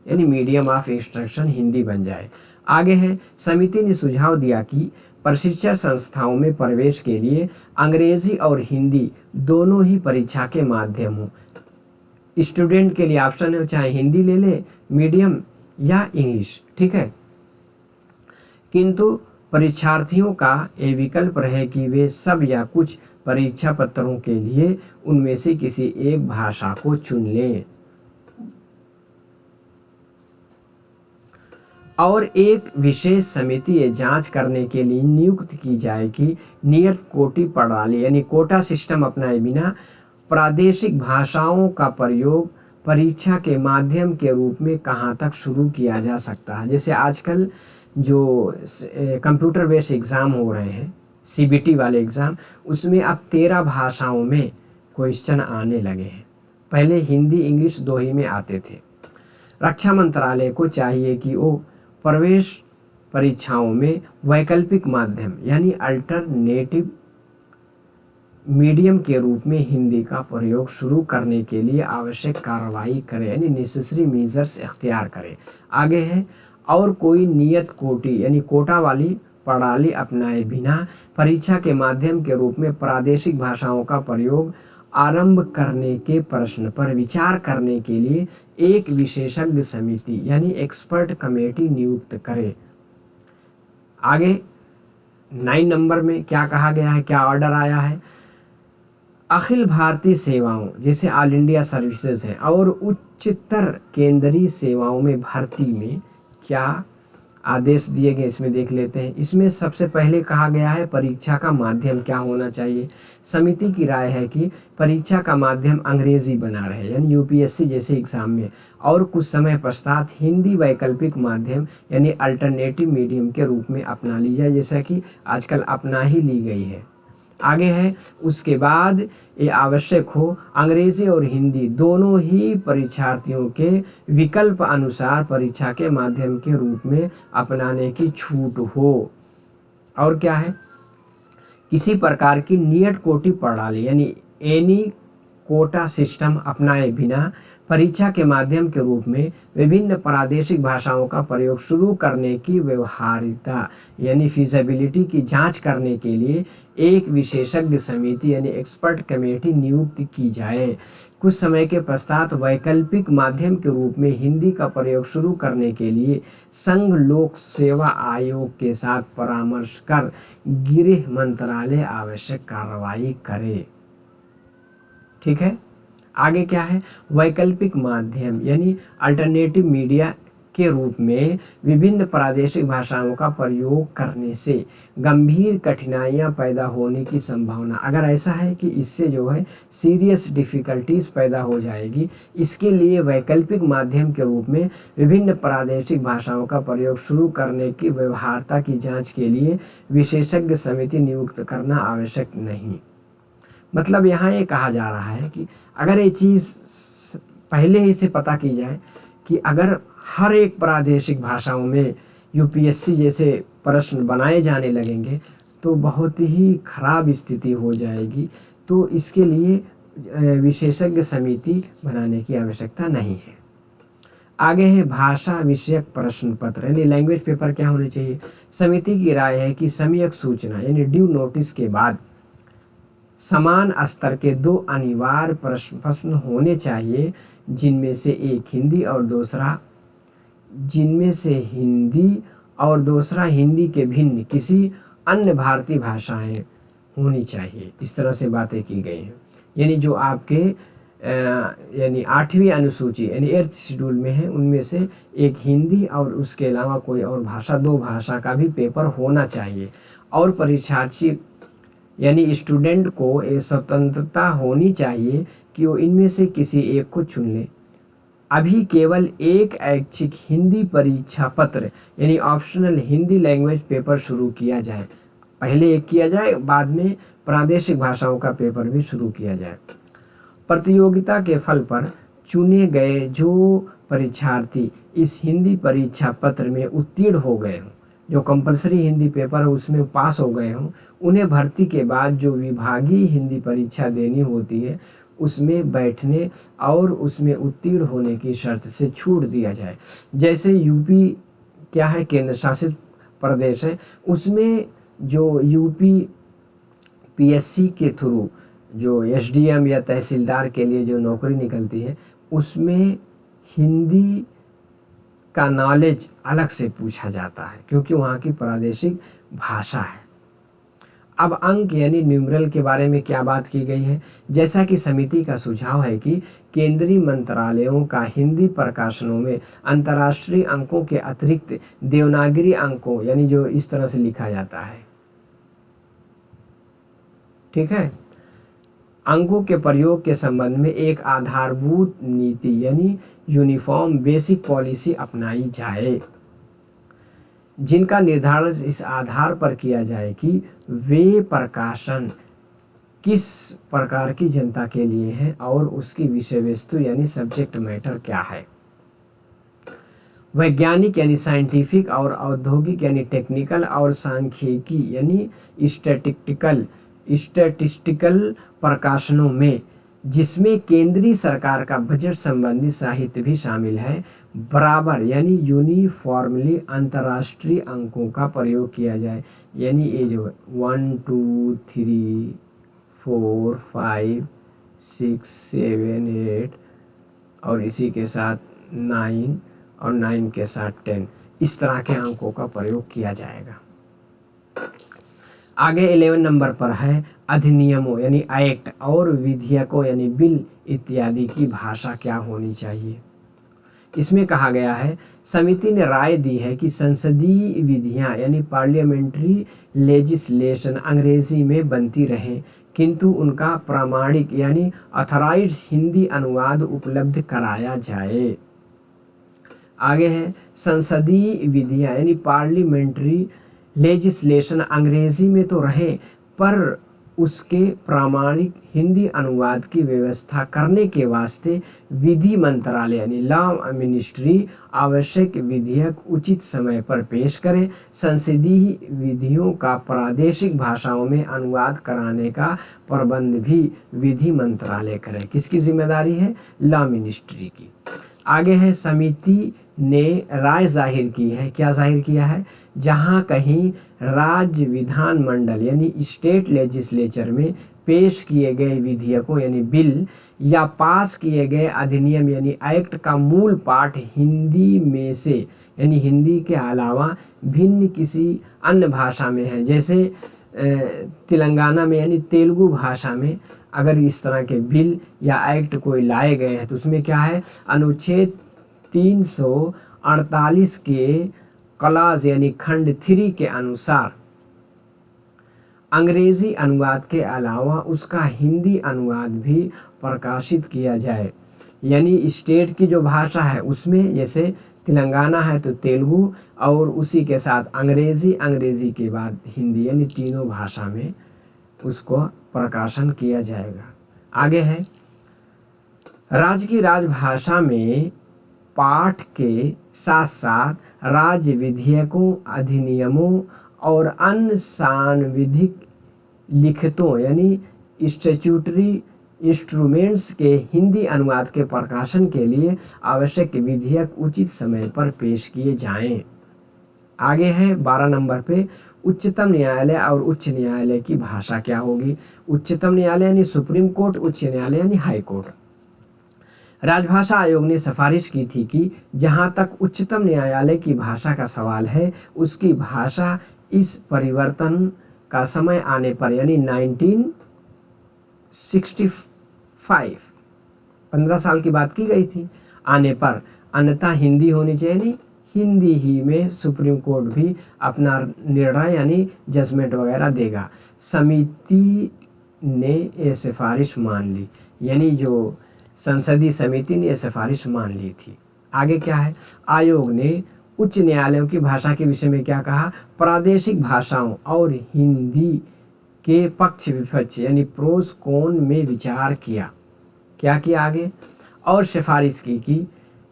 यानी मीडियम ऑफ इंस्ट्रक्शन हिंदी बन जाए। आगे है, समिति ने सुझाव दिया कि प्रशिक्षण संस्थाओं में प्रवेश के लिए अंग्रेजी और हिंदी दोनों ही परीक्षा के माध्यम हो। स्टूडेंट के लिए ऑप्शन है, चाहे हिंदी ले ले मीडियम या इंग्लिश। ठीक है, किंतु परीक्षार्थियों का ये विकल्प रहे कि वे सब या कुछ परीक्षा पत्रों के लिए उनमें से किसी एक भाषा को चुन लें। और एक विशेष समिति ये जांच करने के लिए नियुक्त की जाए कि नियत कोटि प्रणाली यानी कोटा सिस्टम अपनाए बिना प्रादेशिक भाषाओं का प्रयोग परीक्षा के माध्यम के रूप में कहाँ तक शुरू किया जा सकता है। जैसे आजकल जो कंप्यूटर बेस्ड एग्ज़ाम हो रहे हैं, सीबीटी वाले एग्ज़ाम, उसमें अब 13 भाषाओं में क्वेश्चन आने लगे हैं। पहले हिंदी इंग्लिश दो ही में आते थे। रक्षा मंत्रालय को चाहिए कि वो प्रवेश परीक्षाओं में वैकल्पिक माध्यम यानी अल्टरनेटिव मीडियम के रूप में हिंदी का प्रयोग शुरू करने के लिए आवश्यक कार्रवाई करे यानी नेसेसरी मेजर्स इख्तियार करे। आगे है, और कोई नियत कोटि यानी कोटा वाली प्रणाली अपनाए बिना परीक्षा के माध्यम के रूप में प्रादेशिक भाषाओं का प्रयोग आरंभ करने के प्रश्न पर विचार करने के लिए एक विशेषज्ञ समिति यानी एक्सपर्ट कमेटी नियुक्त करे। आगे 9 नंबर में क्या कहा गया है, क्या ऑर्डर आया है, अखिल भारतीय सेवाओं जैसे ऑल इंडिया सर्विसेज हैं और उच्चतर केंद्रीय सेवाओं में भर्ती में क्या आदेश दिए गए, इसमें देख लेते हैं। इसमें सबसे पहले कहा गया है परीक्षा का माध्यम क्या होना चाहिए। समिति की राय है कि परीक्षा का माध्यम अंग्रेजी बना रहे यानी यूपीएससी जैसे एग्जाम में, और कुछ समय पश्चात हिंदी वैकल्पिक माध्यम यानी अल्टरनेटिव मीडियम के रूप में अपना ली जाए, जैसा कि आजकल अपना ही ली गई है। आगे है, उसके बाद ये आवश्यक हो अंग्रेजी और हिंदी दोनों ही परीक्षार्थियों के विकल्प अनुसार परीक्षा के माध्यम के रूप में अपनाने की छूट हो। और क्या है, किसी प्रकार की नियत कोटि प्रणाली यानी एनी कोटा सिस्टम अपनाए बिना परीक्षा के माध्यम के रूप में विभिन्न प्रादेशिक भाषाओं का प्रयोग शुरू करने की व्यवहारिकता यानी फिजिबिलिटी की जांच करने के लिए एक विशेषज्ञ समिति यानी एक्सपर्ट कमेटी नियुक्त की जाए। कुछ समय के पश्चात वैकल्पिक माध्यम के रूप में हिंदी का प्रयोग शुरू करने के लिए संघ लोक सेवा आयोग के साथ परामर्श कर गृह मंत्रालय आवश्यक कार्रवाई करे। ठीक है, आगे क्या है, वैकल्पिक माध्यम यानी अल्टरनेटिव मीडिया के रूप में विभिन्न प्रादेशिक भाषाओं का प्रयोग करने से गंभीर कठिनाइयां पैदा होने की संभावना, अगर ऐसा है कि इससे जो है सीरियस डिफ़िकल्टीज पैदा हो जाएगी, इसके लिए वैकल्पिक माध्यम के रूप में विभिन्न प्रादेशिक भाषाओं का प्रयोग शुरू करने की व्यवहार्यता की जांच के लिए विशेषज्ञ समिति नियुक्त करना आवश्यक नहीं। मतलब यहाँ ये कहा जा रहा है कि अगर ये चीज़ पहले ही से पता की जाए कि अगर हर एक प्रादेशिक भाषाओं में यूपीएससी जैसे प्रश्न बनाए जाने लगेंगे तो बहुत ही खराब स्थिति हो जाएगी। तो इसके लिए विशेषज्ञ समिति बनाने की आवश्यकता नहीं है। आगे है भाषा विषयक प्रश्न पत्र यानी लैंग्वेज पेपर क्या होने चाहिए। समिति की राय है कि सम्यक सूचना यानी ड्यू नोटिस के बाद समान स्तर के 2 अनिवार्य प्रश्न होने चाहिए, जिनमें से एक हिंदी और दूसरा हिंदी के भिन्न किसी अन्य भारतीय भाषाएं होनी चाहिए। इस तरह से बातें की गई हैं। यानी जो आपके यानी 8वीं अनुसूची यानी 8th शेड्यूल में है, उनमें से एक हिंदी और उसके अलावा कोई और भाषा, 2 भाषा का भी पेपर होना चाहिए। और परीक्षार्थी यानी स्टूडेंट को ये स्वतंत्रता होनी चाहिए कि वो इनमें से किसी एक को चुन ले। अभी केवल एक ऐच्छिक हिंदी परीक्षा पत्र यानी ऑप्शनल हिंदी लैंग्वेज पेपर शुरू किया जाए। पहले एक किया जाए, बाद में प्रादेशिक भाषाओं का पेपर भी शुरू किया जाए। प्रतियोगिता के फल पर चुने गए जो परीक्षार्थी इस हिंदी परीक्षा पत्र में उत्तीर्ण हो गए हों, जो कंपलसरी हिंदी पेपर है उसमें पास हो गए हों, उन्हें भर्ती के बाद जो विभागीय हिंदी परीक्षा देनी होती है उसमें बैठने और उसमें उत्तीर्ण होने की शर्त से छूट दिया जाए। जैसे यूपी क्या है, केंद्र शासित प्रदेश है, उसमें जो यूपी पीएससी के थ्रू जो एसडीएम या तहसीलदार के लिए जो नौकरी निकलती है उसमें हिंदी का नॉलेज अलग से पूछा जाता है क्योंकि वहाँ की प्रादेशिक भाषा है। अब अंक यानी न्यूमरल के बारे में क्या बात की गई है। जैसा कि समिति का सुझाव है कि केंद्रीय मंत्रालयों का हिंदी प्रकाशनों में अंतर्राष्ट्रीय अंकों के अतिरिक्त देवनागरी अंकों यानी जो इस तरह से लिखा जाता है, ठीक है, अंकों के प्रयोग के संबंध में एक आधारभूत नीति यानी यूनिफॉर्म बेसिक पॉलिसी अपनाई जाए, जिनका निर्धारण इस आधार पर किया जाए कि वे प्रकाशन किस प्रकार की जनता के लिए है और उसकी विषय वस्तु यानी सब्जेक्ट मैटर क्या है। वैज्ञानिक यानी साइंटिफिक और औद्योगिक यानी टेक्निकल और सांख्यिकी यानी स्टैटिस्टिकल प्रकाशनों में, जिसमें केंद्रीय सरकार का बजट संबंधी साहित्य भी शामिल है, बराबर यानी यूनिफॉर्मली अंतर्राष्ट्रीय अंकों का प्रयोग किया जाए। यानी ये जो 1 2 3 4 5 6 7 8 और इसी के साथ 9 और 9 के साथ 10 इस तरह के अंकों का प्रयोग किया जाएगा। आगे 11 नंबर पर है अधिनियमों यानी एक्ट और विधेयकों यानी बिल इत्यादि की भाषा क्या होनी चाहिए। इसमें कहा गया है समिति ने राय दी है कि संसदीय विधियां यानी पार्लियामेंट्री लेजिस्लेशन अंग्रेजी में बनती रहें, किंतु उनका प्रामाणिक यानी ऑथराइज्ड हिंदी अनुवाद उपलब्ध कराया जाए। आगे है संसदीय विधियां यानी पार्लियामेंट्री लेजिस्लेशन अंग्रेजी में तो रहे पर उसके प्रामाणिक हिंदी अनुवाद की व्यवस्था करने के वास्ते विधि मंत्रालय यानी लॉ मिनिस्ट्री आवश्यक विधेयक उचित समय पर पेश करे। संसदीय विधियों का प्रादेशिक भाषाओं में अनुवाद कराने का प्रबंध भी विधि मंत्रालय करे। किसकी जिम्मेदारी है? लॉ मिनिस्ट्री की। आगे है समिति ने राय जाहिर की है। क्या जाहिर किया है? जहां कहीं राज्य विधानमंडल यानी स्टेट लेजिस्लेचर में पेश किए गए विधेयकों यानी बिल या पास किए गए अधिनियम यानी एक्ट का मूल पाठ हिंदी में से यानी हिंदी के अलावा भिन्न किसी अन्य भाषा में है, जैसे तेलंगाना में यानी तेलुगु भाषा में अगर इस तरह के बिल या एक्ट कोई लाए गए हैं तो उसमें क्या है, अनुच्छेद 48 के क्लॉज यानी खंड 3 के अनुसार अंग्रेजी अनुवाद के अलावा उसका हिंदी अनुवाद भी प्रकाशित किया जाए। यानी स्टेट की जो भाषा है उसमें, जैसे तेलंगाना है तो तेलुगु, और उसी के साथ अंग्रेजी, अंग्रेजी के बाद हिंदी, यानी तीनों भाषा में उसको प्रकाशन किया जाएगा। आगे है, राज्य की राजभाषा में पाठ के साथ साथ राज्य विधेयकों, अधिनियमों और अन्य सांविधिक लिखितों यानी स्टैट्यूटरी इंस्ट्रूमेंट्स के हिंदी अनुवाद के प्रकाशन के लिए आवश्यक विधेयक उचित समय पर पेश किए जाएं। आगे है 12 नंबर पे, उच्चतम न्यायालय और उच्च न्यायालय की भाषा क्या होगी। उच्चतम न्यायालय यानी सुप्रीम कोर्ट, उच्च न्यायालय यानी हाई कोर्ट। राजभाषा आयोग ने सिफारिश की थी कि जहां तक उच्चतम न्यायालय की भाषा का सवाल है, उसकी भाषा इस परिवर्तन का समय आने पर यानी 1965, 15 साल की बात की गई थी, आने पर अन्यथा हिंदी होनी चाहिए, यानी हिंदी ही में सुप्रीम कोर्ट भी अपना निर्णय यानी जजमेंट वगैरह देगा। समिति ने ये सिफारिश मान ली, यानी जो संसदीय समिति ने यह सिफारिश मान ली थी। आगे क्या है, आयोग ने उच्च न्यायालयों की भाषा के विषय में क्या कहा, प्रादेशिक भाषाओं और हिंदी के पक्ष विपक्ष यानी प्रोस कॉन में विचार किया। क्या किया आगे, और सिफारिश की कि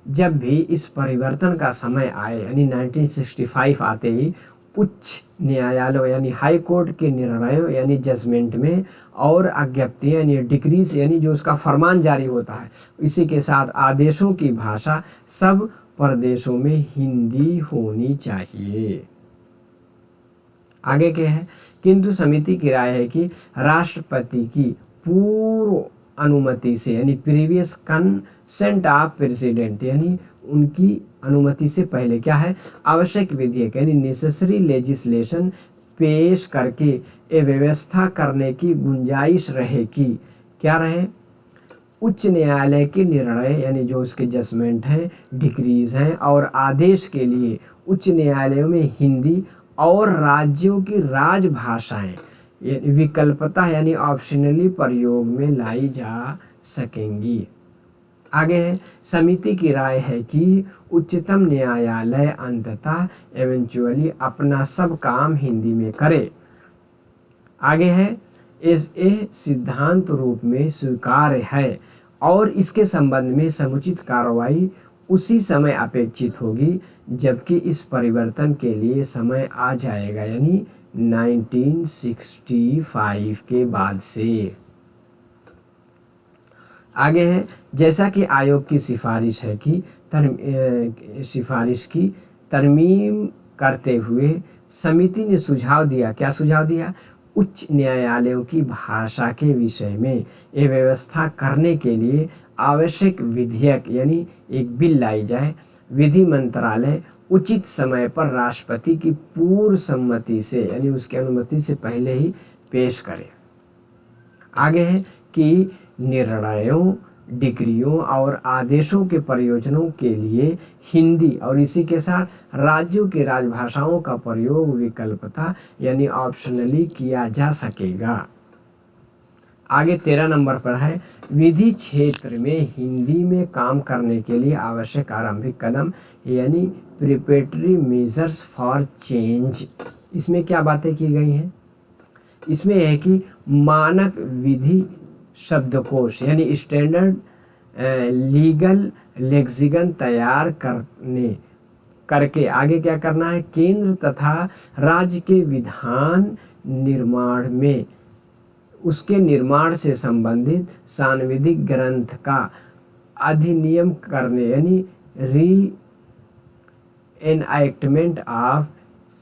जब भी इस परिवर्तन का समय आए यानी 1965 आते ही उच्च न्यायालय यानी हाई कोर्ट के निर्णयों यानी जजमेंट में और अज्ञप्तियां यानी डिक्रीज यानी जो उसका फरमान जारी होता है, इसी के साथ आदेशों की भाषा सब प्रदेशों में हिंदी होनी चाहिए। आगे क्या है, किंतु समिति की राय है कि राष्ट्रपति की पूर्व अनुमति से यानी प्रीवियस कंसेंट ऑफ प्रेसिडेंट यानी उनकी अनुमति से पहले क्या है, आवश्यक विधेयक यानी नेसेसरी लेजिस्लेशन पेश करके ये व्यवस्था करने की गुंजाइश रहे कि क्या रहे, उच्च न्यायालय के निर्णय यानी जो उसके जजमेंट हैं, डिक्रीज हैं और आदेश के लिए उच्च न्यायालयों में हिंदी और राज्यों की राजभाषाएं विकल्पता यानी ऑप्शनली प्रयोग में लाई जा सकेंगी। आगे है, समिति की राय है कि उच्चतम न्यायालय अंततः एवेंचुअली अपना सब काम हिंदी में करे। आगे है, इस सिद्धांत रूप में स्वीकार्य है और इसके संबंध में समुचित कार्रवाई उसी समय अपेक्षित होगी जबकि इस परिवर्तन के लिए समय आ जाएगा यानी 1965 के बाद से। आगे है, जैसा कि आयोग की सिफारिश है कि सिफारिश की तरमीम करते हुए समिति ने सुझाव दिया, क्या सुझाव दिया, उच्च न्यायालयों की भाषा के विषय में ये व्यवस्था करने के लिए आवश्यक विधेयक यानी एक बिल लाई जाए। विधि मंत्रालय उचित समय पर राष्ट्रपति की पूर्व सम्मति से यानी उसकी अनुमति से पहले ही पेश करे। आगे है कि निर्णयों, डिक्रियों और आदेशों के प्रयोजनों के लिए हिंदी और इसी के साथ राज्यों की राजभाषाओं का प्रयोग विकल्पता यानी ऑप्शनली किया जा सकेगा। आगे 13 नंबर पर है, विधि क्षेत्र में हिंदी में काम करने के लिए आवश्यक आरंभिक कदम यानी प्रिपरेटरी मेजर्स फॉर चेंज। इसमें क्या बातें की गई हैं, इसमें है कि मानक विधि शब्दकोश यानी स्टैंडर्ड लीगल लेक्सिकन तैयार करके आगे क्या करना है, केंद्र तथा राज्य के विधान निर्माण में उसके निर्माण से संबंधित सांविधिक ग्रंथ का अधिनियम करने यानी री एनएक्टमेंट ऑफ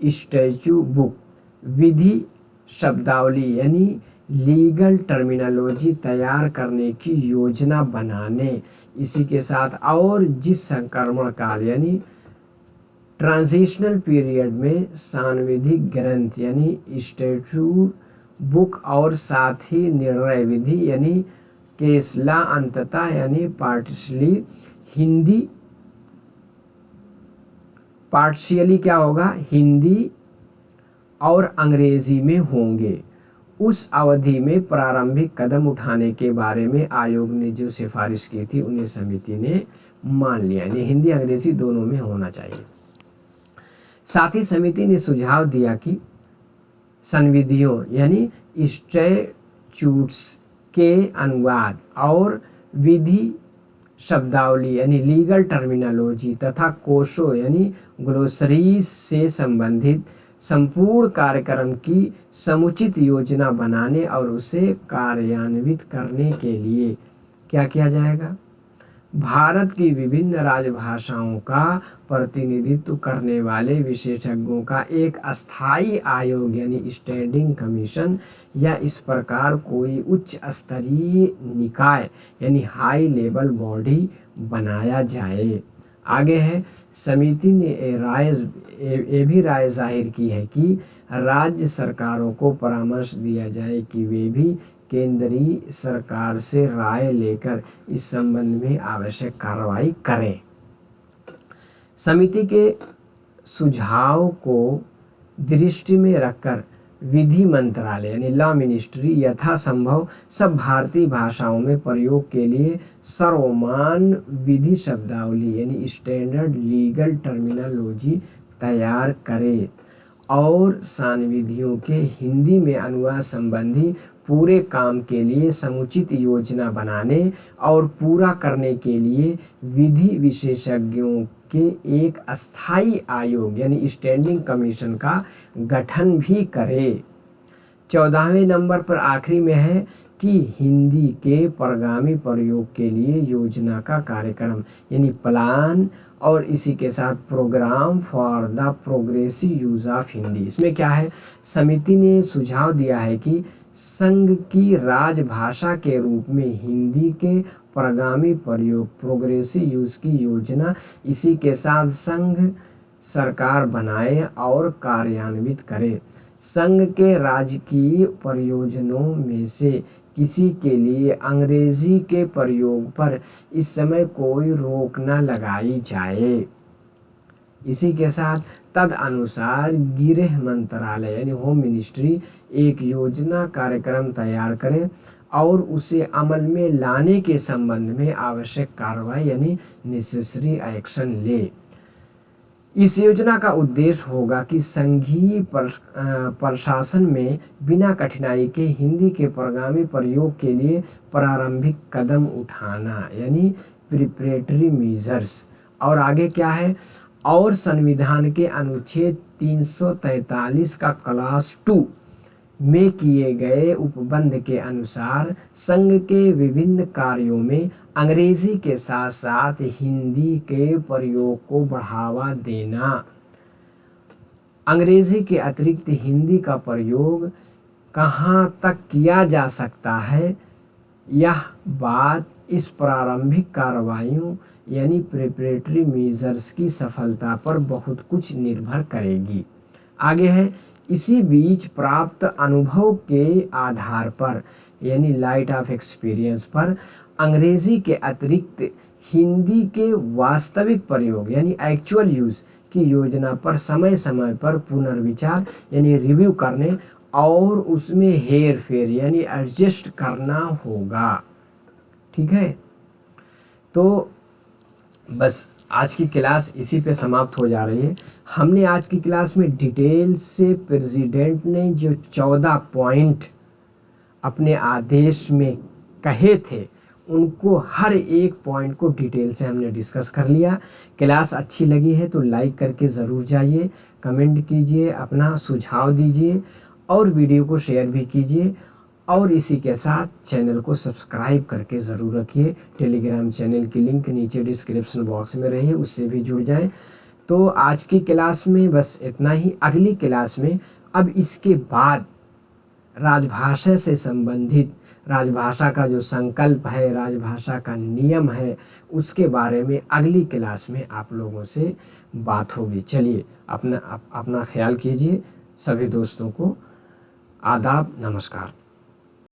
स्टैट्यूट बुक, विधि शब्दावली यानी लीगल टर्मिनोलॉजी तैयार करने की योजना बनाने, इसी के साथ और जिस संक्रमण काल यानी ट्रांजिशनल पीरियड में सांविधिक ग्रंथ यानी स्टैट्यूट बुक और साथ ही निर्णय विधि यानी केसला अंततः यानी पार्टिशली हिंदी पार्शियली क्या होगा, हिंदी और अंग्रेजी में होंगे। उस अवधि में प्रारंभिक कदम उठाने के बारे में आयोग ने जो सिफारिश की थी उन्हें समिति ने मान लिया, यानी हिंदी अंग्रेजी दोनों में होना चाहिए। साथ ही समिति ने सुझाव दिया कि संविधियों यानी स्टैट्यूट्स के अनुवाद और विधि शब्दावली यानी लीगल टर्मिनोलॉजी तथा कोशों यानी ग्लोसरीज से संबंधित संपूर्ण कार्यक्रम की समुचित योजना बनाने और उसे कार्यान्वित करने के लिए क्या किया जाएगा, भारत की विभिन्न राजभाषाओं का प्रतिनिधित्व करने वाले विशेषज्ञों का एक अस्थायी आयोग यानी स्टैंडिंग कमीशन या इस प्रकार कोई उच्च स्तरीय निकाय यानी हाई लेवल बॉडी बनाया जाए। आगे है, समिति ने ये भी राय जाहिर की है कि राज्य सरकारों को परामर्श दिया जाए कि वे भी केंद्रीय सरकार से राय लेकर इस संबंध में आवश्यक कार्रवाई करें। समिति के सुझाव को दृष्टि में रखकर विधि मंत्रालय यानी लॉ मिनिस्ट्री यथासंभव सब भारतीय भाषाओं में प्रयोग के लिए सर्वमान्य विधि शब्दावली यानी स्टैंडर्ड लीगल टर्मिनोलॉजी तैयार करे और संविधियों के हिंदी में अनुवाद संबंधी पूरे काम के लिए समुचित योजना बनाने और पूरा करने के लिए विधि विशेषज्ञों के एक अस्थायी आयोग यानी स्टैंडिंग कमीशन का गठन भी करे। 14वें नंबर पर आखिरी में है कि हिंदी के परगामी प्रयोग के लिए योजना का कार्यक्रम यानी प्लान और इसी के साथ programme for the progressive use of Hindi. इसमें क्या है, समिति ने सुझाव दिया है कि संघ की राजभाषा के रूप में हिंदी के परगामी प्रयोग प्रोग्रेसिव यूज की योजना इसी के साथ संघ सरकार बनाए और कार्यान्वित करे। संघ के राजकीय प्रयोजनों में से किसी के लिए अंग्रेजी के प्रयोग पर इस समय कोई रोक न लगाई जाए। इसी के साथ तद अनुसार गृह मंत्रालय यानी होम मिनिस्ट्री एक योजना कार्यक्रम तैयार करे और उसे अमल में लाने के संबंध में आवश्यक कार्रवाई यानी नेसेसरी एक्शन ले। इस योजना का उद्देश्य होगा कि संघीय प्रशासन में बिना कठिनाई के हिंदी के परगामी प्रयोग के लिए प्रारंभिक कदम उठाना यानी प्रिपरेटरी मेजर्स। और आगे क्या है, और संविधान के अनुच्छेद 343 का क्लास 2 में किए गए उपबंध के अनुसार संघ के विभिन्न कार्यों में अंग्रेजी के साथ साथ हिंदी के प्रयोग को बढ़ावा देना। अंग्रेजी के अतिरिक्त हिंदी का प्रयोग कहाँ तक किया जा सकता है, यह बात इस प्रारंभिक कार्रवाइयों यानी प्रिपरेटरी मेजर्स की सफलता पर बहुत कुछ निर्भर करेगी। आगे है, इसी बीच प्राप्त अनुभव के आधार पर यानी लाइट ऑफ एक्सपीरियंस पर अंग्रेजी के अतिरिक्त हिंदी के वास्तविक प्रयोग यानी एक्चुअल यूज़ की योजना पर समय समय पर पुनर्विचार यानी रिव्यू करने और उसमें हेर फेर यानी एडजस्ट करना होगा। ठीक है, तो बस आज की क्लास इसी पे समाप्त हो जा रही है। हमने आज की क्लास में डिटेल से प्रेसिडेंट ने जो 14 पॉइंट अपने आदेश में कहे थे उनको हर एक पॉइंट को डिटेल से हमने डिस्कस कर लिया। क्लास अच्छी लगी है तो लाइक करके ज़रूर जाइए, कमेंट कीजिए, अपना सुझाव दीजिए और वीडियो को शेयर भी कीजिए और इसी के साथ चैनल को सब्सक्राइब करके ज़रूर रखिए। टेलीग्राम चैनल की लिंक नीचे डिस्क्रिप्शन बॉक्स में रही है, उससे भी जुड़ जाएं। तो आज की क्लास में बस इतना ही। अगली क्लास में अब इसके बाद राजभाषा से संबंधित राजभाषा का जो संकल्प है, राजभाषा का नियम है, उसके बारे में अगली क्लास में आप लोगों से बात होगी। चलिए अपना ख्याल कीजिए। सभी दोस्तों को आदाब, नमस्कार।